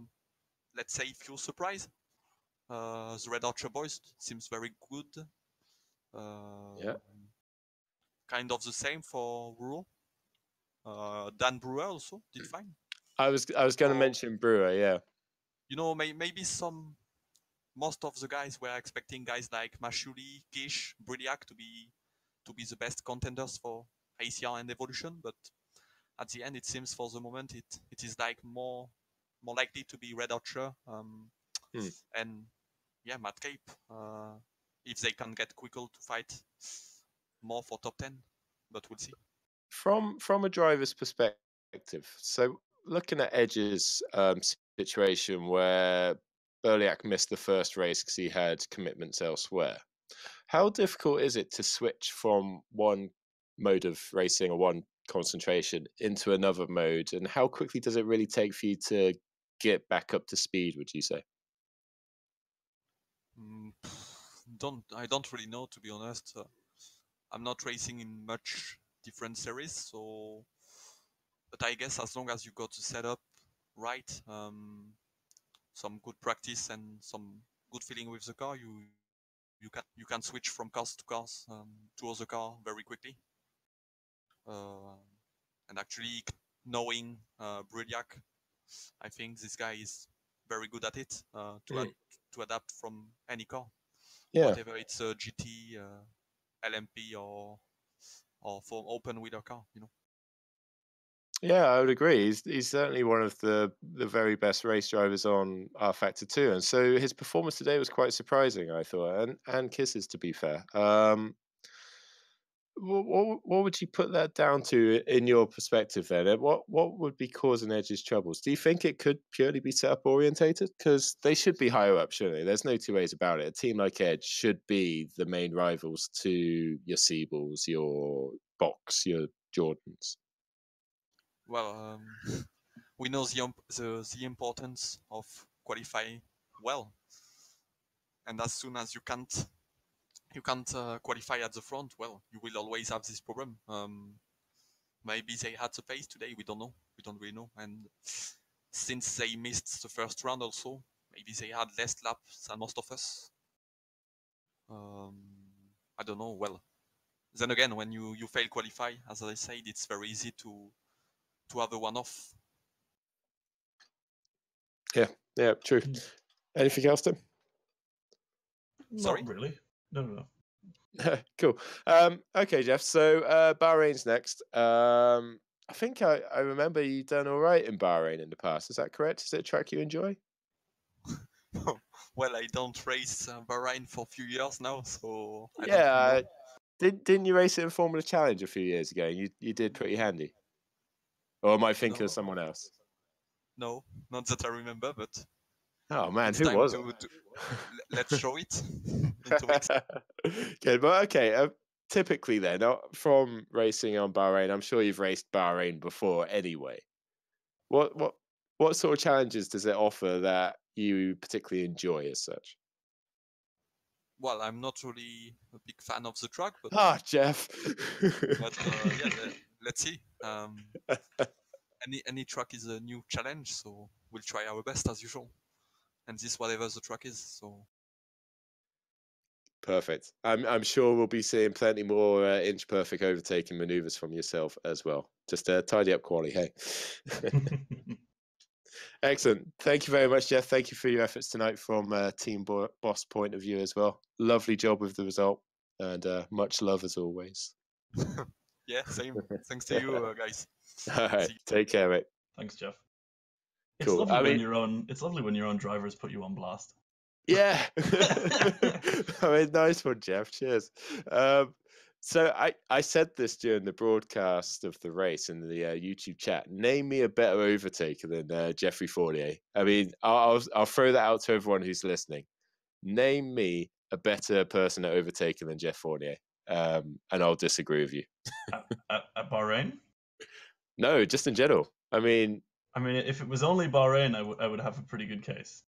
let's say, few surprise. The Red Archer boys seems very good. Yeah. Kind of the same for Brewer. Dan Brewer also did fine. I was going to mention Brewer, yeah. You know, maybe most of the guys were expecting guys like Mashuli, Kish, Briliak to be the best contenders for ACR and Evolution, but at the end, it seems for the moment it is like more likely to be Red Archer and yeah, Matt Cape if they can get Quickle to fight more for top 10, but we'll see. From a driver's perspective, so looking at Edge's situation where Berliak missed the first race because he had commitments elsewhere, how difficult is it to switch from one mode of racing or one concentration into another mode, and how quickly does it really take for you to get back up to speed, would you say? I don't really know, to be honest. I'm not racing in much different series, so but I guess as long as you got the setup right, some good practice and some good feeling with the car, you can switch from cars to cars to other car very quickly. And actually knowing Briliak, I think this guy is very good at it to adapt from any car, whatever it's a GT, LMP, or for open wheeler car, you know. Yeah, I would agree. He's certainly one of the very best race drivers on Rfactor 2, and so his performance today was quite surprising, I thought, and Kisses, to be fair. What would you put that down to in your perspective then? What would be causing Edge's troubles? Do you think it could purely be setup orientated? Because they should be higher up, shouldn't they? There's no two ways about it. A team like Edge should be the main rivals to your Seaballs, your Box, your Jordans. Well, we know the importance of qualifying well, and as soon as you can't qualify at the front, well, you will always have this problem. Maybe they had the pace today. We don't know. We don't really know. And since they missed the first round, also maybe they had less laps than most of us. I don't know. Well, then again, when you fail qualify, as I said, it's very easy to have a one-off. Yeah, true. Anything else, Tim? Not really. No. Cool. Okay, Jeff. So Bahrain's next. I think I remember you done all right in Bahrain in the past. Is that correct? Is it a track you enjoy? Well, I don't race Bahrain for a few years now, so I yeah. don't really know. Didn't you race it in Formula Challenge a few years ago? You did pretty handy. Or am I thinking of someone else? No, not that I remember, but oh man, it's who time was to let's show it. Good, but okay. Typically, then, from racing on Bahrain, I'm sure you've raced Bahrain before anyway. What sort of challenges does it offer that you particularly enjoy as such? Well, I'm not really a big fan of the track, but Jeff. but yeah, let's see. Any track is a new challenge, so we'll try our best as usual. And this, whatever the track is. So Perfect. I'm sure we'll be seeing plenty more inch perfect overtaking maneuvers from yourself as well. Just tidy up quality, hey. Excellent. Thank you very much, Jeff. Thank you for your efforts tonight from Team Boss point of view as well. Lovely job with the result, and much love as always. Yeah, same. Thanks to you, guys. All right, take care, mate. Thanks, Jeff. Cool. It's lovely when your own drivers put you on blast. Yeah. I mean, nice one, Jeff. Cheers. So I said this during the broadcast of the race in the YouTube chat. Name me a better overtaker than Jeffrey Fournier. I mean, I'll throw that out to everyone who's listening. Name me a better person at overtaking than Jeff Fournier, and I'll disagree with you. At Bahrain? No, just in general. I mean, if it was only Bahrain, I would have a pretty good case.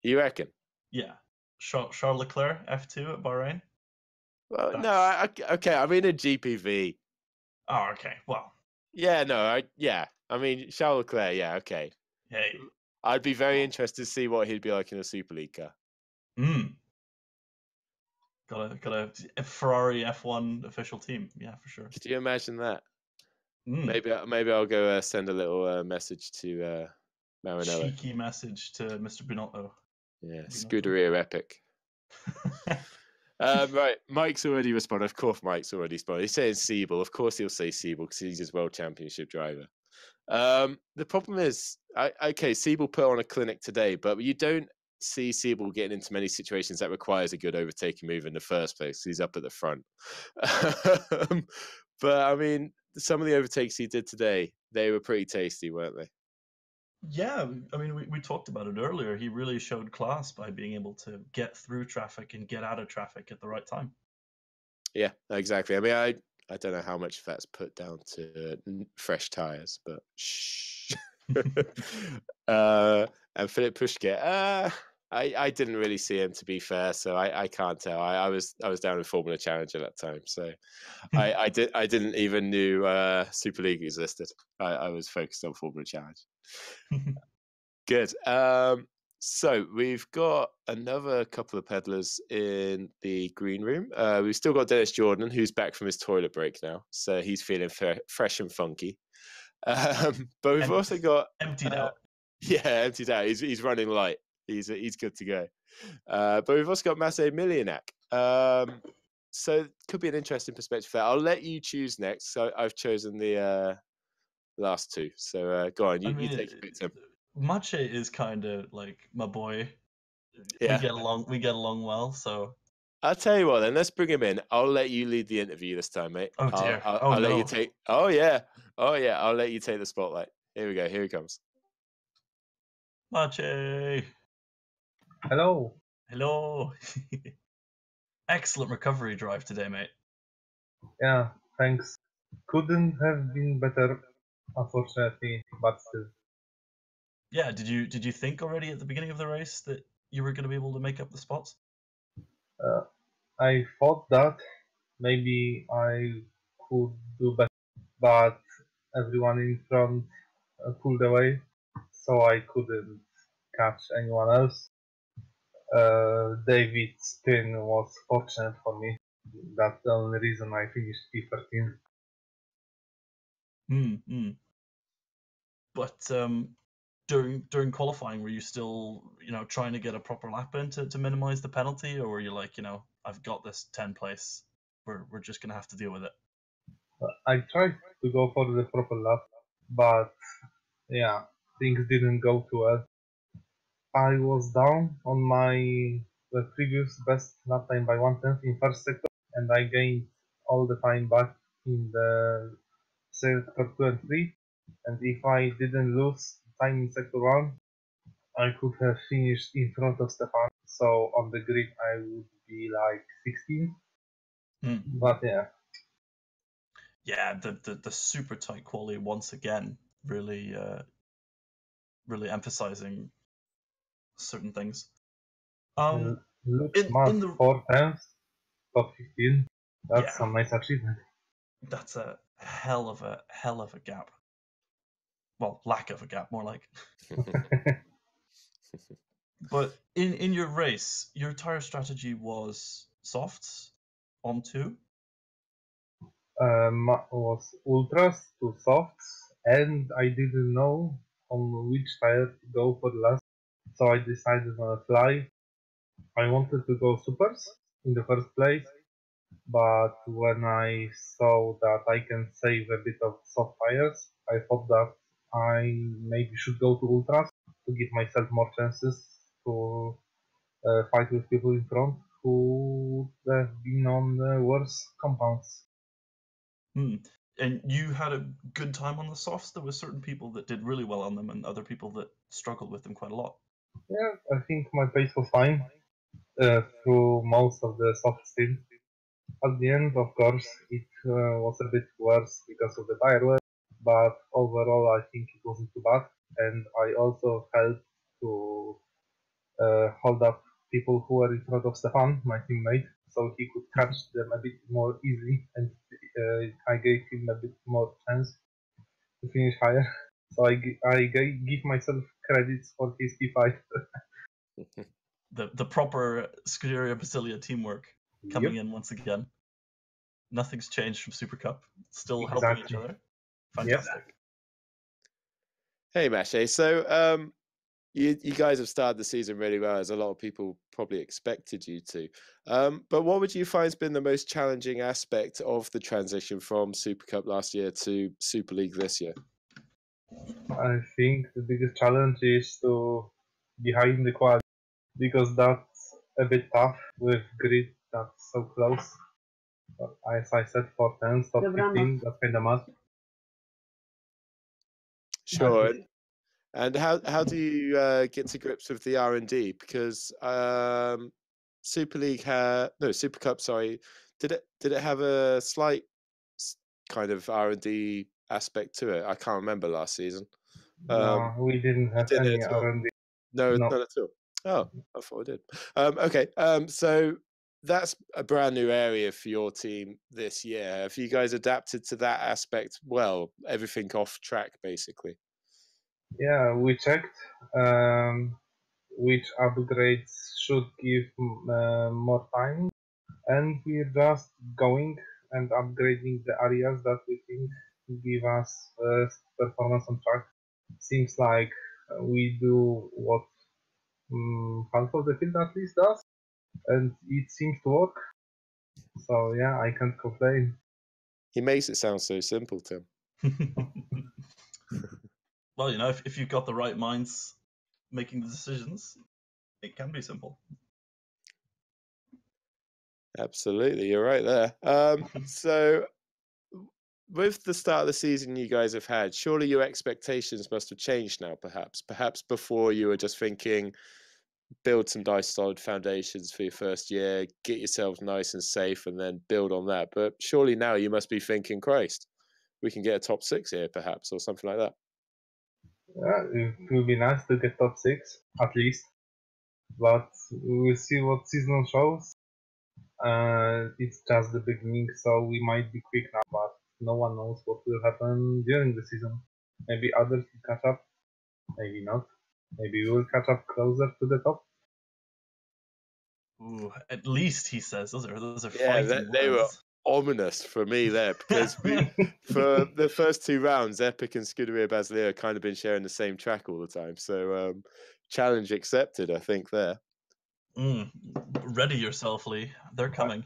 You reckon? Yeah, Charles Leclerc F2 at Bahrain. Well, no, okay. I mean, a GPV. Oh, okay. Well. Yeah, no, I mean, Charles Leclerc. Yeah, okay. Hey. I'd be very interested to see what he'd be like in a Super League car. Got a Ferrari F1 official team. Yeah, for sure. Could you imagine that? Maybe I'll go send a little message to Maranello. Cheeky message to Mr. Binotto. Yeah, Scuderia Epic. Right, Mike's already responded. Of course, Mike's already responded. He's saying Siebel. Of course, he'll say Siebel because he's his World Championship driver. The problem is, Siebel put on a clinic today, but you don't see Siebel getting into many situations that requires a good overtaking move in the first place. He's up at the front. But I mean, some of the overtakes he did today, they were pretty tasty, weren't they? Yeah, I mean, we talked about it earlier. He really showed class by being able to get through traffic and get out of traffic at the right time. Yeah, exactly. I mean, I don't know how much of that's put down to fresh tires, but shh. And Philip Pushkett, I didn't really see him, to be fair, so I can't tell. I was down in Formula Challenge at that time, so I didn't even knew Super League existed. I was focused on Formula Challenge. Good. So we've got another couple of peddlers in the green room. We've still got Dennis Jordan, who's back from his toilet break now, so he's feeling fresh and funky. But we've also got emptied out. Yeah, emptied out. He's running light. He's good to go. But we've also got Massey Milianak. So it could be an interesting perspective there. I'll let you choose next. So I've chosen the last two. So go on, you take a bit, Tim. Mache is kind of like my boy. Yeah. We get along well, so I'll tell you what then, let's bring him in. I'll let you lead the interview this time, mate. Oh dear. I'll let you take I'll let you take the spotlight. Here we go, here he comes. Mache. Hello. Excellent recovery drive today, mate. Yeah, thanks. Couldn't have been better, unfortunately, but still. Yeah, did you think already at the beginning of the race that you were going to be able to make up the spots? I thought that maybe I could do better, but everyone in front pulled away, so I couldn't catch anyone else. David's spin was fortunate for me. That's the only reason I finished P13. But during qualifying, were you still trying to get a proper lap in to minimize the penalty, or were you like, I've got this 10th place, we're just gonna have to deal with it? I tried to go for the proper lap, but yeah, things didn't go too well. I was down on my previous best lap time by 1/10 in first sector, and I gained all the time back in the sector 2 and 3. And if I didn't lose time in sector 1, I could have finished in front of Stefan. So on the grid I would be like 16. But yeah. Yeah, the super tight quality once again really emphasizing certain things. Looks smart 4 times, top 15. That's some nice achievement. That's a hell of a gap. Well, lack of a gap, more like. But in your race, your tire strategy was softs on 2? Was ultras to softs, and I didn't know on which tire to go for last, so I decided on a fly. I wanted to go supers in the first place, but when I saw that I can save a bit of soft tires, I thought that I maybe should go to ultras to give myself more chances to fight with people in front who have been on the worse compounds. And you had a good time on the softs? There were certain people that did really well on them and other people that struggled with them quite a lot. Yeah, I think my pace was fine through most of the soft stint. At the end, of course, it was a bit worse because of the tire wear, but overall I think it wasn't too bad. And I also helped to hold up people who were in front of Stefan, my teammate, so he could catch them a bit more easily, and I gave him a bit more chance to finish higher. So I give myself credits for his P5. The proper Scuderia Basilia teamwork coming in once again. Nothing's changed from Super Cup. Still helping each other. Fantastic. Yep. Hey, Mache. So you guys have started the season really well, as a lot of people probably expected you to. But what would you find has been the most challenging aspect of the transition from Super Cup last year to Super League this year? I think the biggest challenge is to be high in the quad, because that's a bit tough with grid that's so close. But as I said, for 10, top 15, that's kind of mad. Sure. And how do you get to grips with the R&D? Because Super Cup, sorry, did it have a slight kind of R&D aspect to it? I can't remember last season. No, we didn't have any R&D. No, not at all. Oh, I thought I did. Okay, so that's a brand new area for your team this year. Have you guys adapted to that aspect well? Everything off track, basically. Yeah, we checked which upgrades should give more time, and we're just going and upgrading the areas that we think give us performance on track. Seems like we do what half of the field at least does, and it seems to work. So yeah, I can't complain. He makes it sound so simple, Tim. Well, you know, if you've got the right minds making the decisions, it can be simple. Absolutely, you're right there. So with the start of the season you guys have had, surely your expectations must have changed now, perhaps before you were just thinking build some nice solid foundations for your first year, get yourselves nice and safe, and then build on that. But surely now you must be thinking, Christ, we can get a top 6 here perhaps, or something like that. Yeah, it would be nice to get top 6 at least, but we'll see what season shows. It's just the beginning, so we might be quick now, but no one knows what will happen during the season. Maybe others will catch up, maybe not. Maybe we will catch up closer to the top. Ooh, at least he says those are Yeah, fighting they were words. ominous for me there, because for the first 2 rounds, Epic and Scuderia Basilia have kind of been sharing the same track all the time. So challenge accepted, I think there. Ready yourself, Lee. They're coming.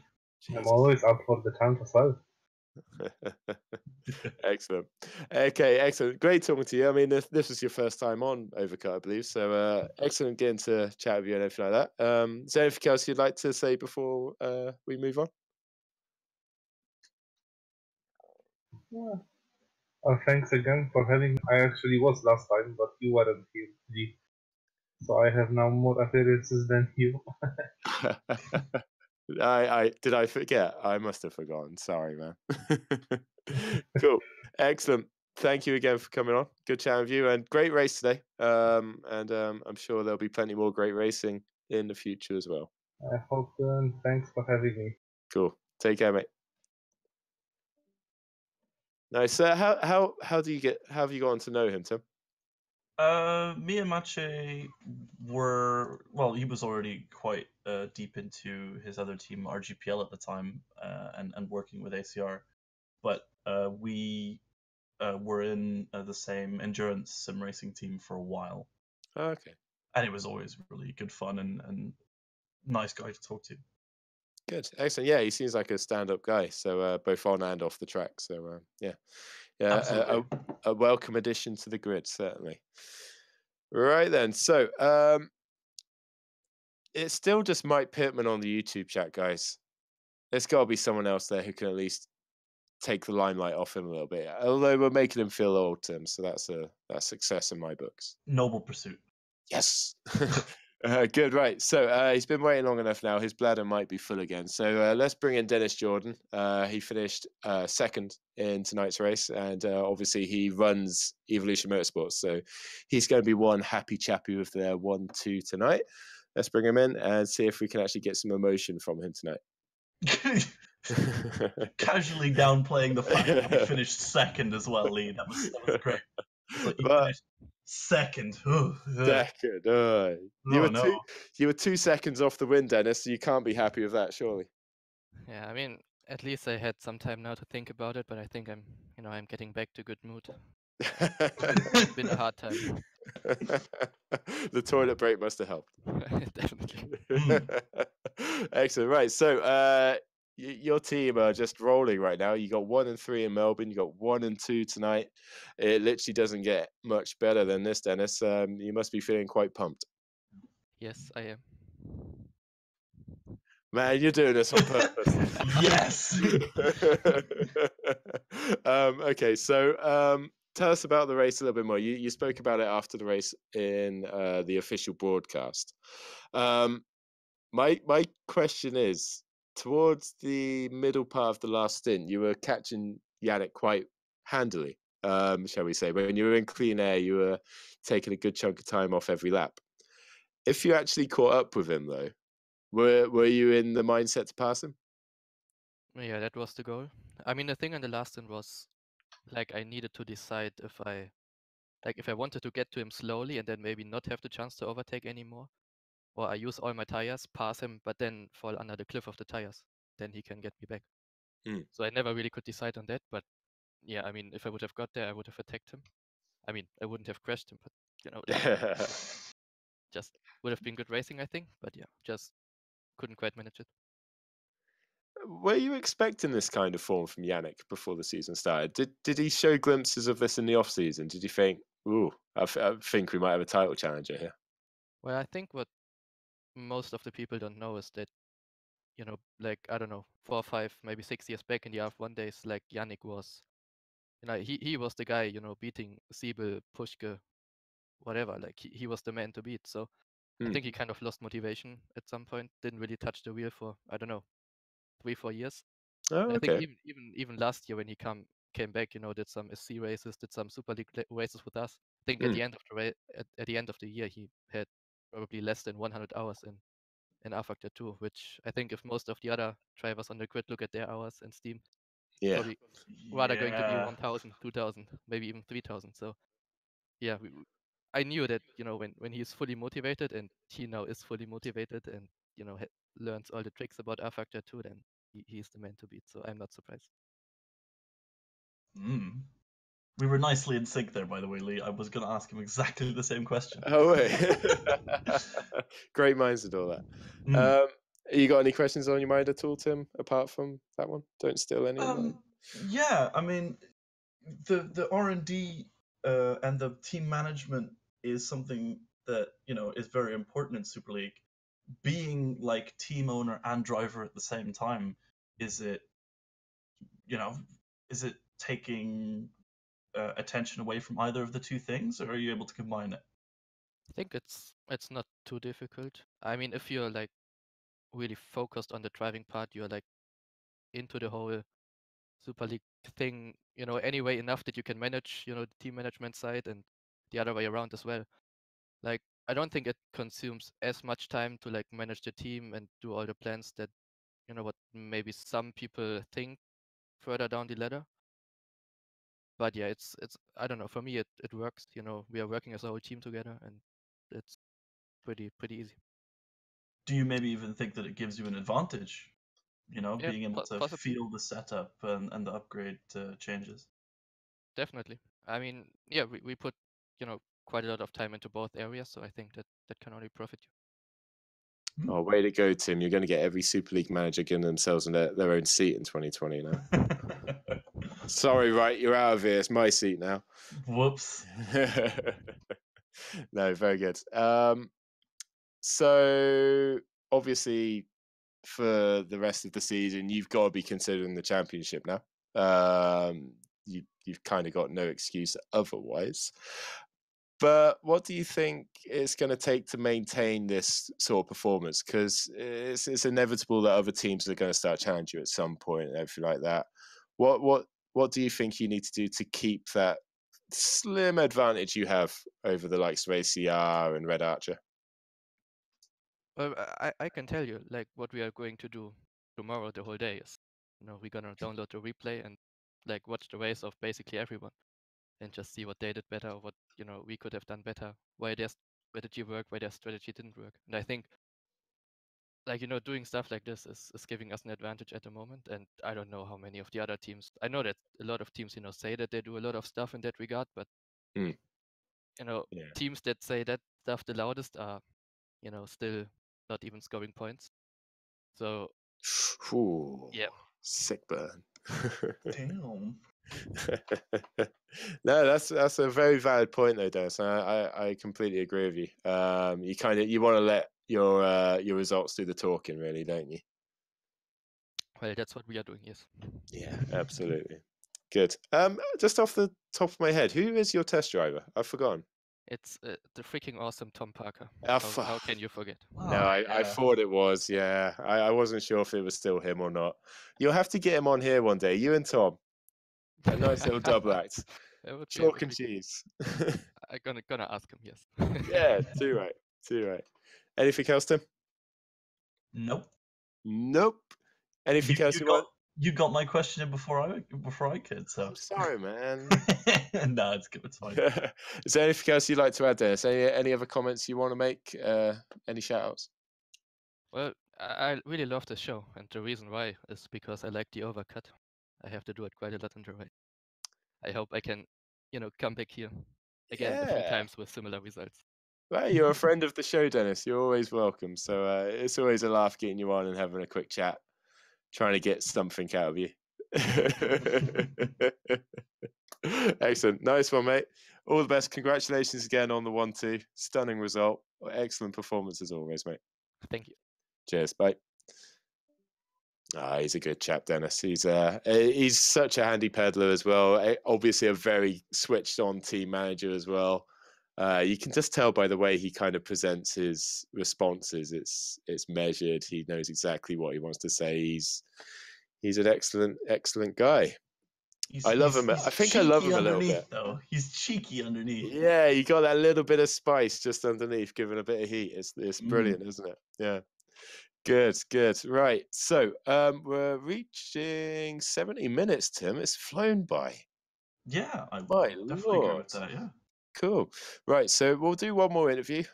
I'm always up for the challenge as well. Excellent. Okay, excellent. Great talking to you. I mean, this was your first time on Overcut, I believe. So excellent getting to chat with you and everything like that. Is there anything else you'd like to say before we move on? Yeah. Thanks again for having me. I actually was last time, but you weren't here, G. So I have now more appearances than you. Did I forget? I must have forgotten. Sorry, man. Cool. Excellent. Thank you again for coming on. Good chatting with you, and great race today. I'm sure there'll be plenty more great racing in the future as well. I hope so, and thanks for having me. Cool. Take care, mate. Nice. How have you gotten to know him, Tim? Me and Mache were, well, he was already quite deep into his other team, RGPL at the time, and working with ACR. But we were in the same endurance sim racing team for a while. Okay. And it was always really good fun and nice guy to talk to. Good, excellent. Yeah, he seems like a stand-up guy. So both on and off the track. So yeah, a welcome addition to the grid, certainly. Right then. So it's still just Mike Pittman on the YouTube chat, guys. There's got to be someone else there who can at least take the limelight off him a little bit. Although we're making him feel old, Tim, so that's a success in my books. Noble pursuit. Yes. Good, right. So he's been waiting long enough now. His bladder might be full again. So let's bring in Dennis Jordan. He finished second in tonight's race, and obviously he runs Evolution Motorsports. So he's going to be one happy chappy with their 1-2 tonight. Let's bring him in and see if we can actually get some emotion from him tonight. Casually downplaying the fact that he finished second as well, Lee. That was great. But he finished second. Second. You were 2 seconds off the win, Dennis, so you can't be happy with that, surely. Yeah, I mean, at least I had some time now to think about it, but I think I'm getting back to good mood. It's been a hard time. The toilet break must have helped. Definitely. Excellent. Right. So your team are just rolling right now. You got 1 and 3 in Melbourne. You got 1 and 2 tonight. It literally doesn't get much better than this, Dennis. You must be feeling quite pumped. Yes, I am. Man, you're doing this on purpose. Yes. Okay, so tell us about the race a little bit more. You spoke about it after the race in the official broadcast. My question is, towards the middle part of the last stint, you were catching Yannick quite handily, shall we say. When you were in clean air, you were taking a good chunk of time off every lap. If you actually caught up with him, though, were you in the mindset to pass him? Yeah, that was the goal. I mean, the thing on the last stint was, like, I needed to decide if I wanted to get to him slowly and then maybe not have the chance to overtake anymore, or I use all my tires, pass him, but then fall under the cliff of the tires. Then he can get me back. So I never really could decide on that. But yeah, I mean, if I would have got there, I would have attacked him. I mean, I wouldn't have crashed him, but just would have been good racing, I think. But yeah, just couldn't quite manage it. Were you expecting this kind of form from Yannick before the season started? Did he show glimpses of this in the off season? Did you think, ooh, I think we might have a title challenger here? Well, I think what most of the people don't know is that, like, I don't know, 4 or 5, maybe 6 years back in the RF1 days, like, Yannick was, he was the guy, beating Siebel, Puschke, whatever. Like, he was the man to beat. So I think he kind of lost motivation at some point. Didn't really touch the wheel for, I don't know, 3-4 years. Oh, I okay. think even last year when he came back, did some SC races, did some Super League races with us. I think at the end of the at the end of the year, he had probably less than 100 hours in Rfactor 2, which I think if most of the other drivers on the grid look at their hours in Steam, probably rather going to be 1,000, 2,000, maybe even 3,000. So yeah, I knew that when he's fully motivated, and he now is fully motivated, and learns all the tricks about Rfactor 2, then he's the man to beat. So I'm not surprised. We were nicely in sync there, by the way, Lee. I was going to ask him exactly the same question. Oh, wait. Great minds and all that. You got any questions on your mind at all, Tim, apart from that one? Don't steal any of mine. Yeah, I mean, the R&D and the team management is something that, is very important in Super League. Being like team owner and driver at the same time, is it taking attention away from either of the two things, or are you able to combine it? I think it's not too difficult. I mean, if you're like really focused on the driving part, you're like into the whole Super League thing, anyway enough that you can manage, the team management side, and the other way around as well. Like, I don't think it consumes as much time to like manage the team and do all the plans that, what maybe some people think further down the ladder. But yeah, it's I don't know. For me, it works. You know, we are working as a whole team together, and it's pretty easy. Do you maybe even think that it gives you an advantage? You know, Yeah, being able to possibly. feel the setup and the upgrade changes. Definitely. I mean, yeah, we put, you know, quite a lot of time into both areas, so I think that can only profit you. Oh, way to go, Tim. You're going to get every Super League manager giving themselves their own seat in 2020 now. Sorry, right, you're out of here. It's my seat now. Whoops. No, very good. So, obviously, for the rest of the season, you've got to be considering the championship now. You've kind of got no excuse otherwise. But what do you think it's going to take to maintain this sort of performance? Because it's inevitable that other teams are going to start challenging you at some point and everything like that. What do you think you need to do to keep that slim advantage you have over the likes of ACR and Red Archer? Well, I can tell you, like, what we are going to do tomorrow the whole day is, you know, we're gonna download the replay and like watch the race of basically everyone and just see what they did better, what, you know, we could have done better, why their strategy worked, why their strategy didn't work. And I think, like, you know, doing stuff like this is giving us an advantage at the moment. And I don't know how many of the other teams, I know that a lot of teams, you know, say that they do a lot of stuff in that regard, but you know, teams that say that stuff the loudest are, you know, still not even scoring points. So yeah, sick burn. Damn. No, that's a very valid point though, Dennis. I completely agree with you. You want to let your results do the talking, really, don't you? Well, that's what we are doing, yes. Yeah, absolutely. Good. Just off the top of my head, who is your test driver? I've forgotten. It's the freaking awesome Tom Parker. How can you forget? No, I thought it was. Yeah, I wasn't sure if it was still him or not. You'll have to get him on here one day. You and Tom, a nice little double act. Chalk and cheese. I'm gonna ask him. Yes. Yeah, too right. Anything else, Tim? Nope. Anything else you want? You got my question in before I could. So I'm sorry, man. No, it's good. It's fine. Is there anything else you'd like to add, Dennis? Any other comments you want to make? Any shout-outs? Well, I really love this show, and the reason why is because I like the overcut. I have to do it quite a lot in the race. I hope I can, you know, come back here again a few times with similar results. Well, you're a friend of the show, Dennis. You're always welcome. So it's always a laugh getting you on and having a quick chat, trying to get something out of you. Excellent. Nice one, mate. All the best. Congratulations again on the 1-2. Stunning result. Excellent performance as always, mate. Thank you. Cheers. Bye. He's a good chap, Dennis. He's such a handy peddler as well. Obviously a very switched on team manager as well. You can just tell by the way he kind of presents his responses. It's measured. He knows exactly what he wants to say. He's an excellent guy. I love him. I think I love him a little bit. Though. He's cheeky underneath. Yeah, you got that little bit of spice just underneath, giving a bit of heat. It's brilliant, isn't it? Yeah. Good. Right. So we're reaching 70 minutes, Tim. It's flown by. Yeah, I definitely agree with that, yeah. Cool. Right, so we'll do one more interview.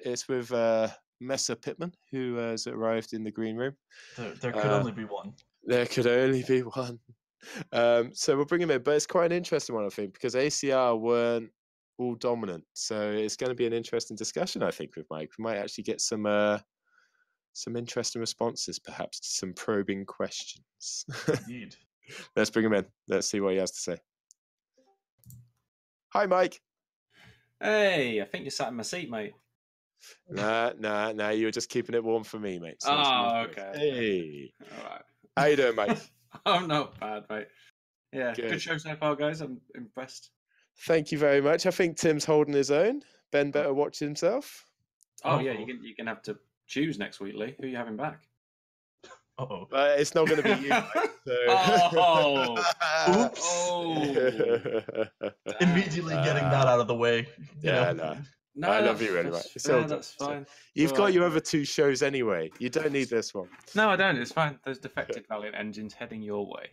It's with Messer Pittman, who has arrived in the green room. There could only be one. There could only be one. So we'll bring him in, but it's quite an interesting one, I think, because ACR weren't all dominant. So it's going to be an interesting discussion, I think, with Mike. We might actually get some interesting responses, perhaps to some probing questions. Indeed. Let's bring him in. Let's see what he has to say. Hi, Mike. Hey, I think you sat in my seat, mate. Nah. You were just keeping it warm for me, mate. So okay. Hey. All right. How you doing, mate? I'm not bad, mate. Yeah, good show so far, guys. I'm impressed. Thank you very much. I think Tim's holding his own. Ben better watch himself. Oh yeah, you can have to choose next week, Lee. Who are you having back? Uh-oh. It's not going to be you, mate, so... Oops. Immediately getting that out of the way. No, I love you anyway. That's fine. You've got your other two shows anyway. You don't need this one. No, I don't. It's fine. There's defected Valiant engines heading your way.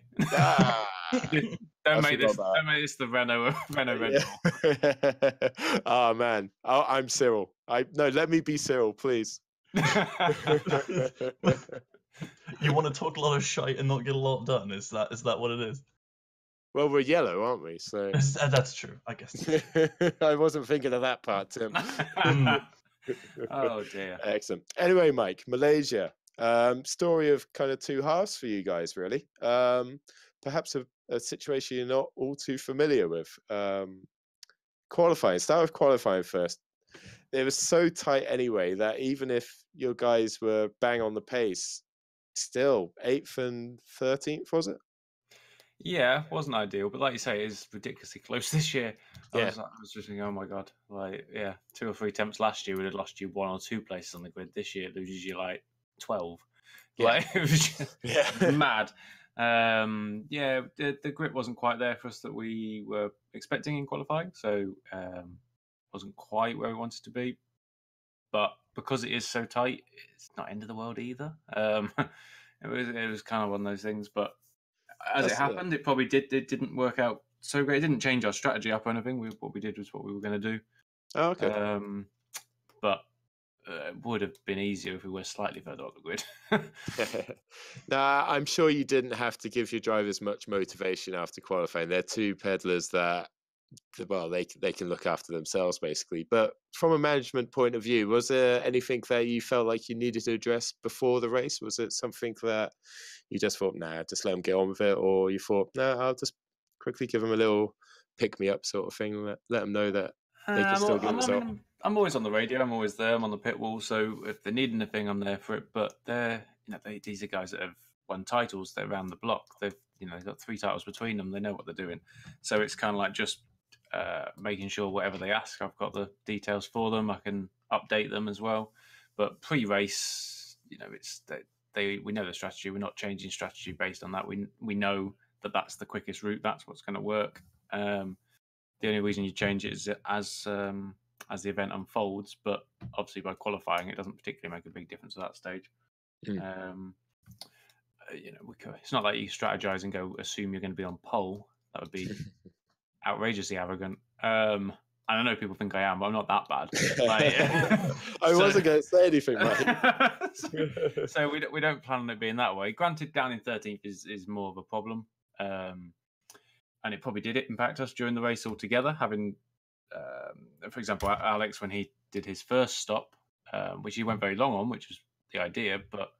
Don't make this the Renault Red Bull. Oh man, I'm Cyril. No, let me be Cyril, please. You want to talk a lot of shite and not get a lot done? Is that what it is? Well, we're yellow, aren't we? So that's true, I guess. I wasn't thinking of that part, Tim. Oh dear. Excellent. Anyway, Mike, Malaysia. Story of kind of two halves for you guys, really. Perhaps a situation you're not all too familiar with. Qualifying. Start with qualifying first. It was so tight anyway that even if your guys were bang on the pace, still 8th and 13th, was it? Yeah, wasn't ideal, but like you say, it is ridiculously close this year. I was just thinking, oh my god, 2 or 3 attempts last year would have lost you 1 or 2 places on the grid. This year it loses you like 12. Like it was just mad. The grip wasn't quite there for us that we were expecting in qualifying, so wasn't quite where we wanted to be. But because it is so tight, it's not end of the world either. It was kind of one of those things, but as it happened, it probably didn't work out so great. It didn't change our strategy up or anything. What we did was what we were going to do. Oh, okay. But it would have been easier if we were slightly further up the grid. Nah, I'm sure you didn't have to give your drivers much motivation after qualifying. They're 2 peddlers that, well, they can look after themselves basically. But from a management point of view, was there anything that you felt like you needed to address before the race? Was it something that you just thought, nah, just let them get on with it, or you thought, no, I'll just quickly give them a little pick me up sort of thing, let them know that they can still get us up? I'm always on the radio. I'm always there. I'm on the pit wall. So if they need anything, I'm there for it. But these are guys that have won titles. They're around the block. They've got 3 titles between them. They know what they're doing. So it's kind of like just making sure whatever they ask, I've got the details for them. I can update them as well. But pre-race, we know the strategy. We're not changing strategy based on that. We know that that's the quickest route. That's what's going to work. The only reason you change it is as the event unfolds. But obviously, by qualifying, it doesn't particularly make a big difference at that stage. It's not like you strategize and go assume you're going to be on pole. That would be outrageously arrogant. I know people think I am, but I'm not that bad. I wasn't going to say anything, mate. So we don't plan on it being that way. Granted, down in 13th is more of a problem, and it probably did impact us during the race altogether. Having, for example, Alex, when he did his first stop, which he went very long on, which was the idea, but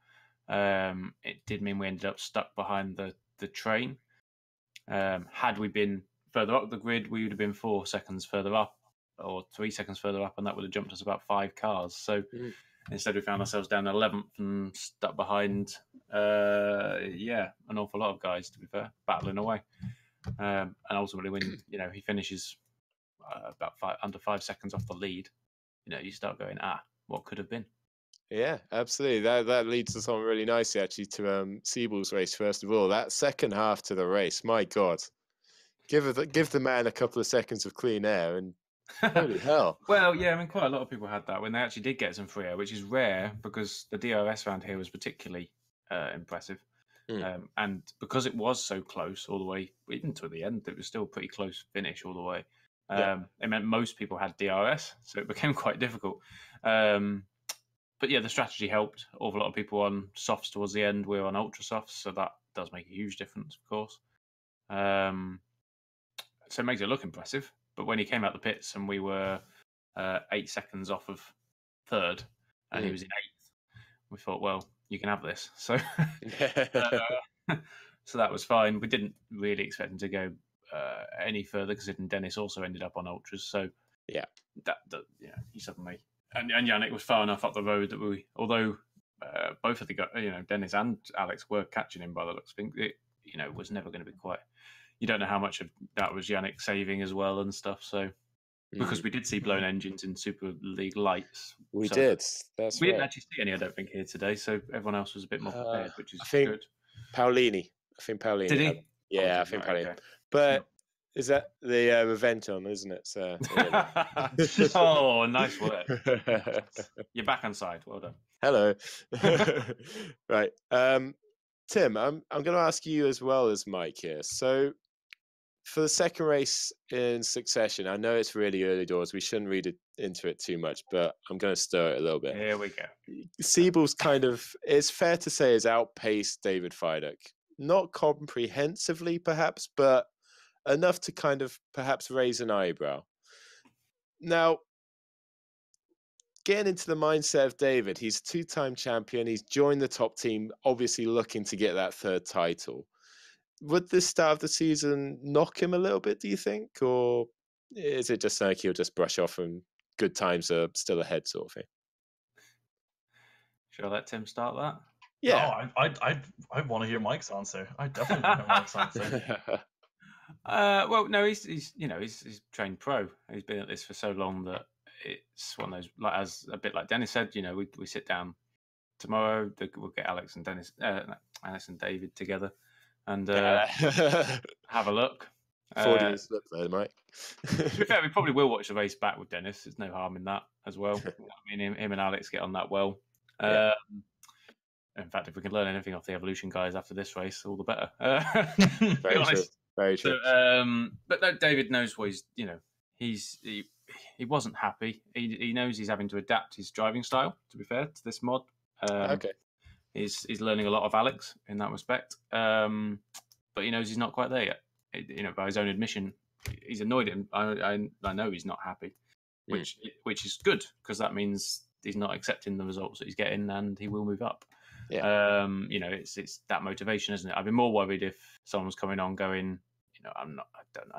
it did mean we ended up stuck behind the train. Had we been further up the grid, we would have been 4 seconds further up or 3 seconds further up, and that would have jumped us about 5 cars. So instead, we found ourselves down 11th and stuck behind, an awful lot of guys, to be fair, battling away. And ultimately, when he finishes about under 5 seconds off the lead, you start going, what could have been? Yeah, absolutely. That leads us on really nicely, actually, to Siebel's race. First of all, that second half to the race, my God, give the man a couple of seconds of clean air, and holy hell. Well, yeah, I mean, quite a lot of people had that when they actually did get some free air, which is rare because the DRS round here was particularly impressive. And because it was so close all the way, even to the end, it was still a pretty close finish all the way. It meant most people had DRS, so it became quite difficult. But yeah, the strategy helped. Awful lot of people on softs towards the end. We're on ultra softs, so that does make a huge difference, of course. So it makes it look impressive. But when he came out the pits and we were 8 seconds off of third, and he was in 8th, we thought, well, you can have this. So, so that was fine. We didn't really expect him to go any further, because Dennis also ended up on ultras. So he suddenly. And Yannick was far enough up the road that although both of the guys, Dennis and Alex were catching him by the looks of things, it was never going to be quite. You don't know how much of that was Yannick saving as well and stuff. So because we did see blown engines in Super League lights, we did. We didn't actually see any, I don't think, here today. So everyone else was a bit more prepared, which is good. Paulini. I think Paulini. Did he? Yeah, I think Paulini. Okay. But. Is that the event on, isn't it? So, oh, nice work. You're back on side. Well done. Hello. Right. Tim, I'm going to ask you as well as Mike here. So for the second race in succession, I know it's really early doors. We shouldn't read into it too much, but I'm going to stir it a little bit. Here we go. Siebel's kind of, it's fair to say, has outpaced David Fidek. Not comprehensively, perhaps, but enough to kind of perhaps raise an eyebrow. Now, getting into the mindset of David, he's a two-time champion. He's joined the top team, obviously looking to get that third title. Would the start of the season knock him a little bit, do you think? Or is it just like he'll just brush off and good times are still ahead sort of thing? Shall I let Tim start that? Yeah. No, I want to hear Mike's answer. I definitely want to hear Mike's answer. Well, no, he's trained pro. He's been at this for so long that it's one of those, like, as a bit like Dennis said, we sit down tomorrow. We'll get Alex and David together and have a look. 4 days look there, Mike. To be fair, we probably will watch the race back with Dennis. There's no harm in that as well. I mean, him and Alex get on that well. Yeah. In fact, if we can learn anything off the Evolution guys after this race, all the better. Very true. Very true. So, but no, David knows what he wasn't happy. He knows he's having to adapt his driving style, to be fair, to this mod. Okay. He's learning a lot of Alex in that respect. But he knows he's not quite there yet. By his own admission, he's annoyed at him. I know he's not happy, which is good, because that means he's not accepting the results that he's getting, and he will move up. Yeah. It's that motivation, isn't it? I'd be more worried if someone was coming on going, I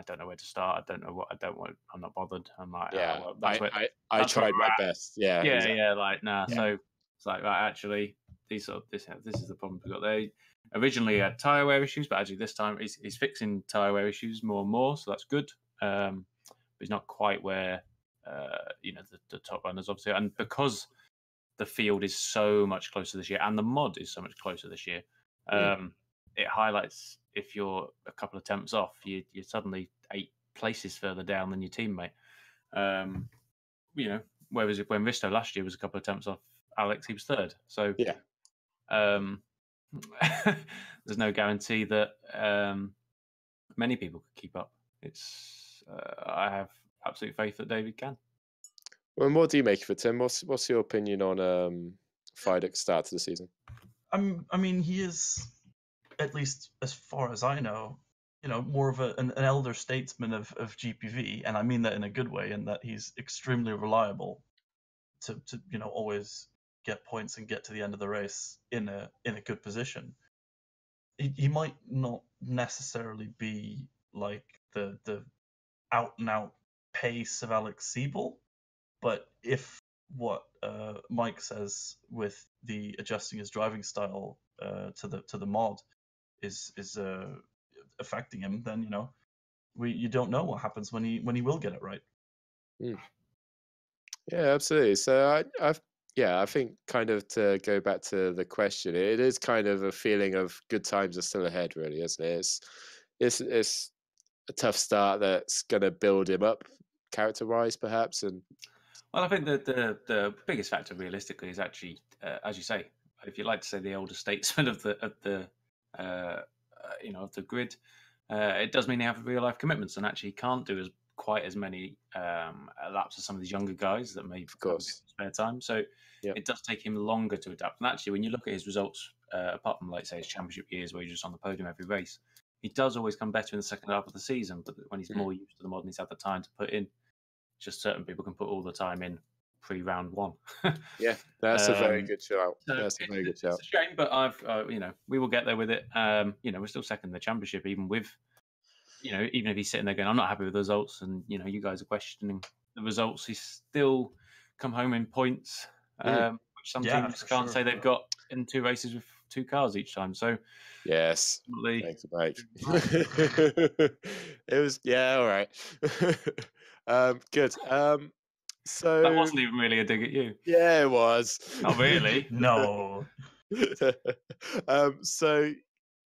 don't know where to start. I don't know what I don't want. I'm not bothered. I'm like, I tried my best. Yeah. Yeah. Exactly. Yeah. Like, nah. Yeah. So it's like, right, actually, this is the problem we got there. Originally he had tyre wear issues, but actually this time he's fixing tyre wear issues more and more, so that's good. But he's not quite where the top runners, obviously, and because the field is so much closer this year and the mod is so much closer this year, it highlights if you're a couple of attempts off, you're suddenly 8 places further down than your teammate. Whereas when Risto last year was a couple of attempts off Alex, he was third. So there's no guarantee that many people could keep up. I have absolute faith that David can. Well, and what do you make of it, Tim? What's your opinion on Fidek's start to the season? I mean, he is, at least as far as I know, more of an elder statesman of GPV, and I mean that in a good way, in that he's extremely reliable to always get points and get to the end of the race in a good position. He might not necessarily be like the out and out pace of Alex Siebel, but if what Mike says with the adjusting his driving style to the mod is affecting him, then you don't know what happens when he will get it right. Yeah, absolutely. So I think kind of to go back to the question, it is kind of a feeling of good times are still ahead, really, isn't it? It's a tough start that's going to build him up character-wise, perhaps. And well, I think the biggest factor realistically is actually, as you say, if you like to say the elder statesman of the grid, it does mean they have real life commitments and actually can't do quite as many laps as some of these younger guys that may have a bit of spare time. So it does take him longer to adapt. And actually, when you look at his results, apart from, like, say, his championship years where he's just on the podium every race, he does always come better in the second half of the season. But when he's more used to the mod and he's had the time to put in, just certain people can put all the time in pre-round one. Yeah, that's a very good shout. That's a very good shout. It's a shame, but we will get there with it. We're still second in the championship, even with, even if he's sitting there going, I'm not happy with the results, and you guys are questioning the results, he's still come home in points, which some teams can't say they've got in 2 races with 2 cars each time. So yes, thanks, Mike. It was all right. Good. So that wasn't even really a dig at you. Yeah, it was. Not really. No. So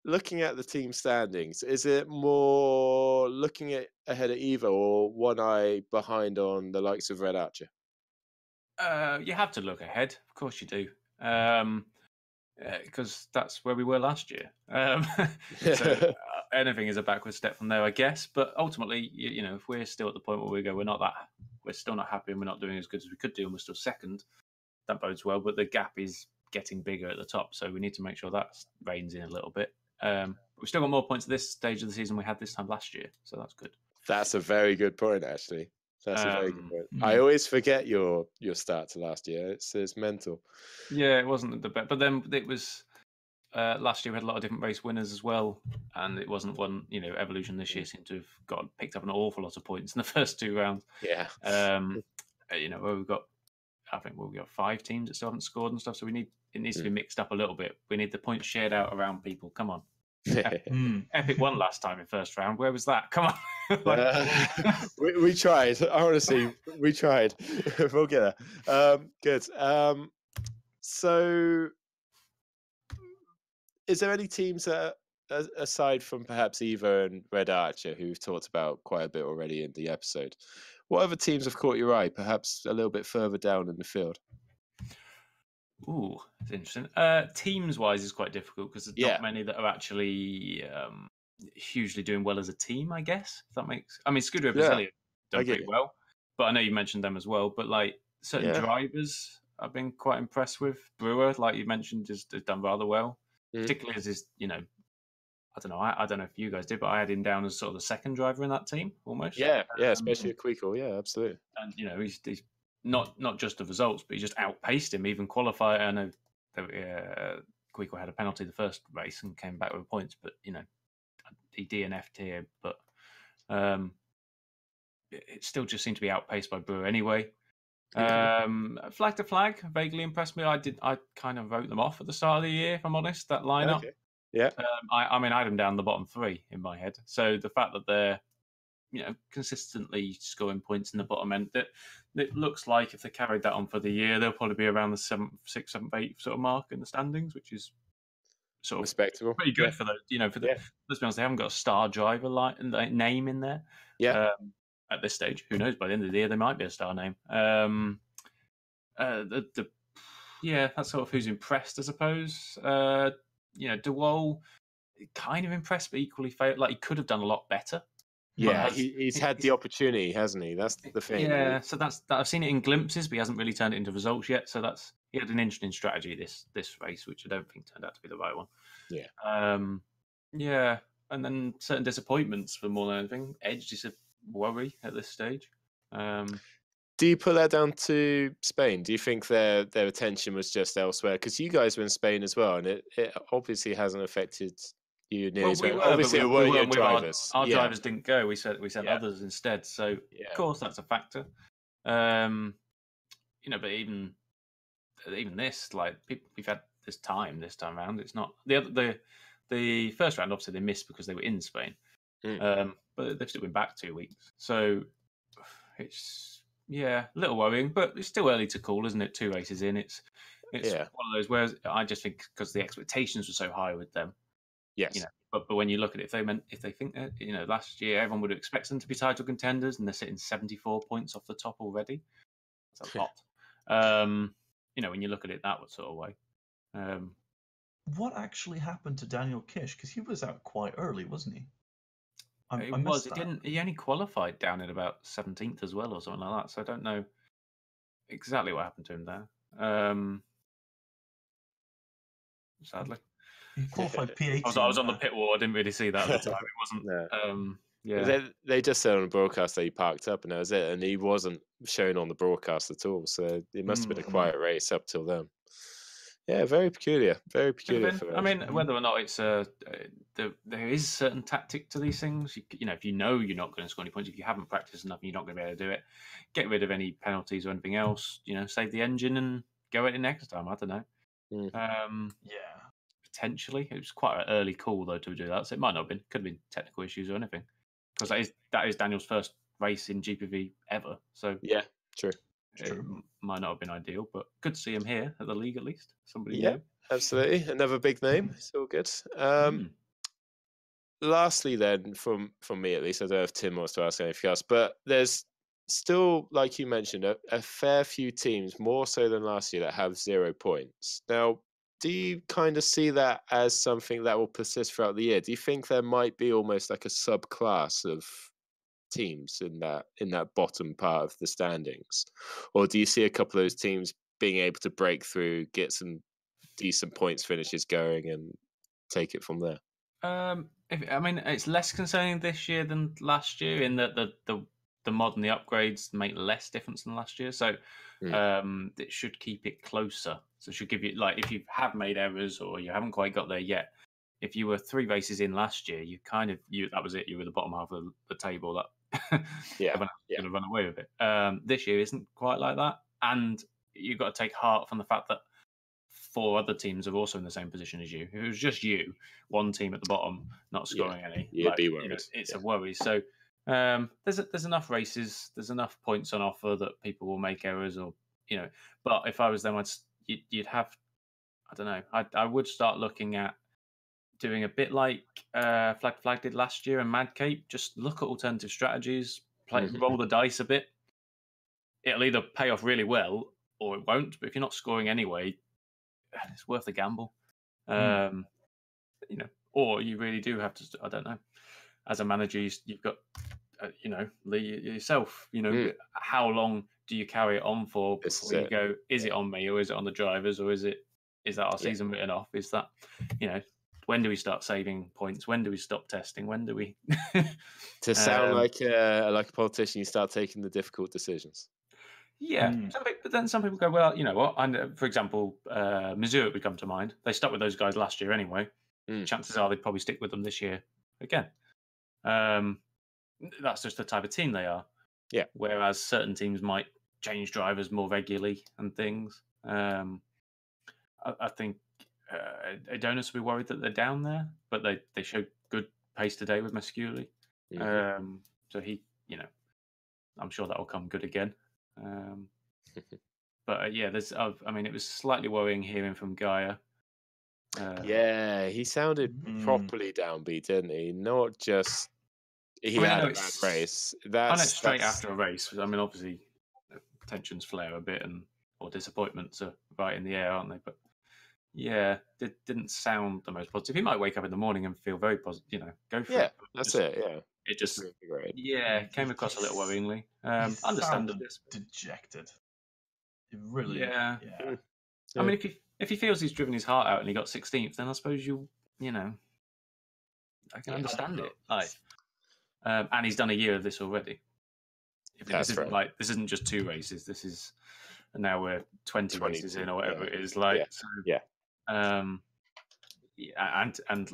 looking at the team standings, is it more looking ahead at Evo or one eye behind on the likes of Red Archer? You have to look ahead. Of course you do. because that's where we were last year. So anything is a backward step from there, I guess. But ultimately, you know, if we're still at the point where we go, we're still not happy and we're not doing as good as we could do, and we're still second, that bodes well. But the gap is getting bigger at the top, so we need to make sure that reins in a little bit. We've still got more points at this stage of the season we had this time last year, so that's good. That's a very good point, actually. That's a very good point. I always forget your start to last year. It's mental. Yeah, it wasn't the best, but then it was last year. We had a lot of different race winners as well, and it wasn't one. You know, Evolution this year seemed to have picked up an awful lot of points in the first 2 rounds. Yeah. You know, where I think we've got 5 teams that still haven't scored and stuff. So it needs to be mixed up a little bit. We need the points shared out around people. Come on. Epic won last time in first round. Where was that? Come on. we tried. Honestly, we tried. We'll get there. Good. So, is there any teams that, aside from perhaps Eva and Red Archer, who we've talked about quite a bit already in the episode, what other teams have caught your eye, perhaps a little bit further down in the field? Ooh, that's interesting. Teams-wise is quite difficult because there's not many that are actually hugely doing well as a team, I guess. If that makes... I mean, Scuderia Brasilia done pretty well, but I know you mentioned them as well. But like certain drivers I've been quite impressed with. Brewer, like you mentioned, has done rather well. Particularly as his, you know, I don't know. I don't know if you guys did, but I had him down as sort of the second driver in that team, almost. Yeah, especially at Quico. Yeah, absolutely. And you know, he's not just the results, but he just outpaced him, even qualify. I know Quico had a penalty the first race and came back with points, but you know, he DNF'd here, but it still just seemed to be outpaced by Brewer anyway. Flag to Flag vaguely impressed me. I kind of wrote them off at the start of the year, if I'm honest, that lineup. Okay. Yeah. I mean, I had them down the bottom 3 in my head. So the fact that they're, you know, consistently scoring points in the bottom end, that it looks like if they carried that on for the year, they'll probably be around the 6th, 7th, 8th sort of mark in the standings, which is sort of respectable, pretty good for those. You know, for the let's be honest, they haven't got a star driver name in there. Yeah. At this stage, who knows? By the end of the year, they might be a star name. That's sort of who's impressed, I suppose. You know, DeWall kind of impressed, but equally failed. Like he could have done a lot better. Yeah, he's had the opportunity, hasn't he? That's the thing. Yeah, so that's I've seen it in glimpses, but he hasn't really turned it into results yet. So he had an interesting strategy this race, which I don't think turned out to be the right one. Yeah. And then certain disappointments for more than anything. Edge is a worry at this stage. Do you put that down to Spain? Do you think their attention was just elsewhere? Because you guys were in Spain as well, and it obviously hasn't affected you nearly as well. Obviously, it weren't your drivers. Our drivers didn't go. We sent others instead. So of course that's a factor. You know, but even this, like we've had this time around. It's not the first round. Obviously, they missed because they were in Spain. But they've still been back 2 weeks, so it's a little worrying. But it's still early to call, isn't it? 2 races in, it's one of those. Whereas I just think because the expectations were so high with them, you know. But when you look at it, if they think that, you know, last year everyone would expect them to be title contenders, and they're sitting 74 points off the top already. That's a lot. You know, when you look at it that sort of way. What actually happened to Daniel Kish? Because he was out quite early, wasn't he? He only qualified down in about 17th as well, or something like that. So I don't know exactly what happened to him there. Sadly, he qualified P18. I was on the pit wall. I didn't really see that at the time. It wasn't. They just said on the broadcast that he parked up, and that was it. And he wasn't shown on the broadcast at all. So it must have been a quiet race up till then. Yeah, very peculiar. Very peculiar. I mean, whether or not it's there is a certain tactic to these things. You know, if you know you're not going to score any points, if you haven't practiced enough, and you're not going to be able to do it. Get rid of any penalties or anything else. You know, save the engine and go at it next time. I don't know. Potentially, it was quite an early call though to do that. So it might not have been. Could have been technical issues or anything. Because that is Daniel's first race in GPV ever. So yeah, true. It might not have been ideal, but good to see him here at the league at least. Somebody new. Absolutely. Another big name. It's all good. Lastly then, from me at least, I don't know if Tim wants to ask anything else, but there's still, like you mentioned, a fair few teams, more so than last year, that have 0 points. Now, do you kind of see that as something that will persist throughout the year? Do you think there might be almost like a subclass of teams in that bottom part of the standings, or do you see a couple of those teams being able to break through, get some decent points finishes going, and take it from there? I mean, it's less concerning this year than last year in that the mod and the upgrades make less difference than last year. So it should keep it closer. So it should give you, like, if you have made errors or you haven't quite got there yet, if you were 3 races in last year, that was it. You were the bottom half of the table. That going to run away with it. This year isn't quite like that, and you've got to take heart from the fact that 4 other teams are also in the same position as you. If it was just you, one team at the bottom not scoring any, you'd be worried. It's a worry. So there's enough races, there's enough points on offer that people will make errors, or But if I was them, you'd have, I don't know. I would start looking at doing a bit like Flag did last year and Mad Cape. Just look at alternative strategies, roll the dice a bit. It'll either pay off really well or it won't. But if you're not scoring anyway, it's worth a gamble. Or you really do have to. I don't know. As a manager, you've got, yourself. How long do you carry it on for before you go? Is it on me, or is it on the drivers, or is that our season written off? Is that, when do we start saving points? When do we stop testing? When do we? To sound like a politician, you start taking the difficult decisions. Yeah, but then some people go, well, you know what? And for example, Missouri would come to mind. They stuck with those guys last year anyway. Chances are they'd probably stick with them this year again. That's just the type of team they are. Yeah. Whereas certain teams might change drivers more regularly and things. I think Adonis will be worried that they're down there, but they showed good pace today with Masculi. So he, I'm sure that will come good again. But there's. I mean, it was slightly worrying hearing from Gaia. He sounded properly downbeat, didn't he? Not just had a bad race. That's straight after a race. I mean, obviously, tensions flare a bit, or disappointments are right in the air, aren't they? But it didn't sound the most positive. He might wake up in the morning and feel very positive. Go for it. That's it. Yeah. It just great. Came across a little worryingly. Understandably dejected. It really. Yeah. I mean, if he feels he's driven his heart out and he got 16th, then I suppose I can understand it. And he's done a year of this already. This isn't just 2 races. This is now we're 20 races in or whatever it is. And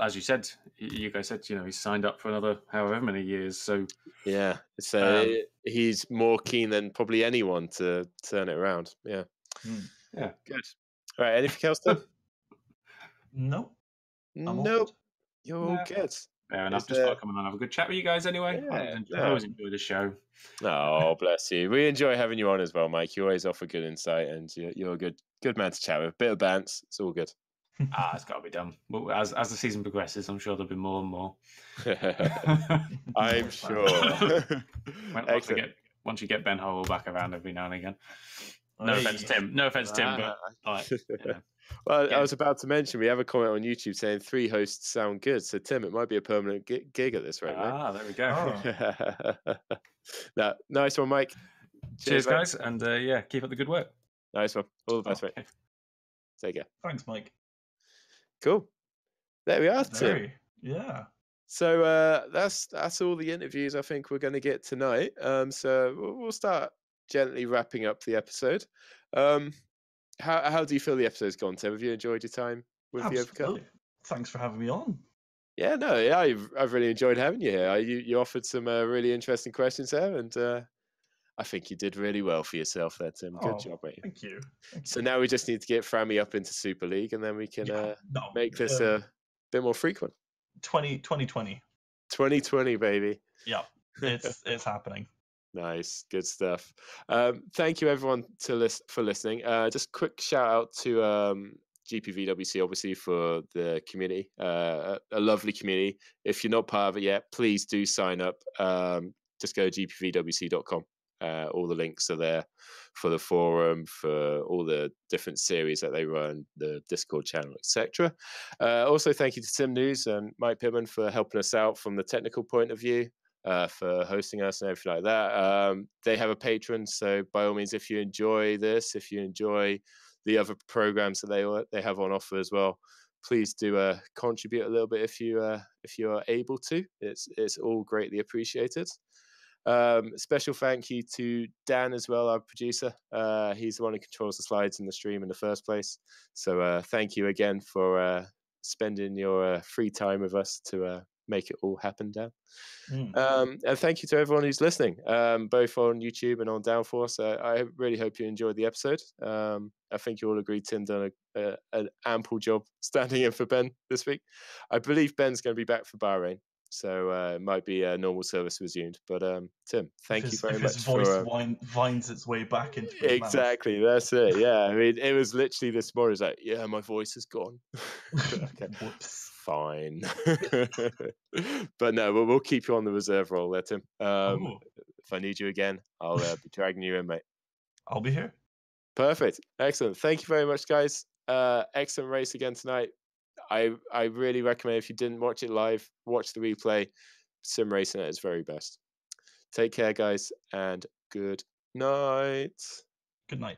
as you said, you guys said, he's signed up for another however many years. So he's more keen than probably anyone to turn it around. Yeah. Yeah. Good. All right. Anything else, Tim? Nope. Nope. You're all good. Fair enough. Just thought I'd come on and have a good chat with you guys anyway. I always enjoy the show. Oh, bless you. We enjoy having you on as well, Mike. You always offer good insight, and you're a good man to chat with. Bit of bants. It's all good. It's got to be done. Well, as the season progresses, I'm sure there'll be more and more. I'm sure. Once you get Ben Howell back around every now and again. No offense, Tim. But well, I was about to mention we have a comment on YouTube saying 3 hosts sound good. So Tim, it might be a permanent gig at this rate. There we go. Nice one, Mike. Cheers guys, and keep up the good work. Nice one. All the best, mate. Take care. Thanks, Mike. Cool. There we are, Tim. Yeah. So that's all the interviews I think we're going to get tonight. So we'll start gently wrapping up the episode. How do you feel the episode's gone, Tim? Have you enjoyed your time with the Overcut? Thanks for having me on. Yeah, I've really enjoyed having you here. You offered some really interesting questions there, and I think you did really well for yourself there, Tim. Good job, mate. Thank you. So now we just need to get Frammy up into Super League, and then we can make this a bit more frequent. 2020. 2020, baby. Yeah, it's happening. Nice, good stuff. Thank you everyone for listening. Just quick shout out to GPVWC, obviously, for the community. A lovely community. If you're not part of it yet, please do sign up. Just go to gpvwc.com All the links are there for the forum, for all the different series that they run, the Discord channel, etc. Also, thank you to Sim News and Mike Pittman for helping us out from the technical point of view, for hosting us and everything like that. They have a Patreon, so by all means, if you enjoy this, if you enjoy the other programs that they have on offer as well, please do contribute a little bit if you are able to. It's all greatly appreciated. Special thank you to Dan as well, our producer. He's the one who controls the slides in the stream in the first place. So thank you again for spending your free time with us to make it all happen, Dan. And thank you to everyone who's listening, both on YouTube and on Downforce. I really hope you enjoyed the episode. I think you all agree Tim done an ample job standing in for Ben this week. I believe Ben's going to be back for Bahrain, so it might be a normal service resumed. But Tim, thank you very much. His voice winds its way back into his exactly, mouth. That's it. Yeah, I mean, it was literally this morning. It's like, yeah, my voice is gone. Okay. Whoops. Fine. But no, we'll keep you on the reserve roll there, Tim. If I need you again, I'll be dragging you in, mate. I'll be here. Perfect. Excellent. Thank you very much, guys. Excellent race again tonight. I really recommend, if you didn't watch it live, watch the replay. Simracing at its very best. Take care, guys, and good night. Good night.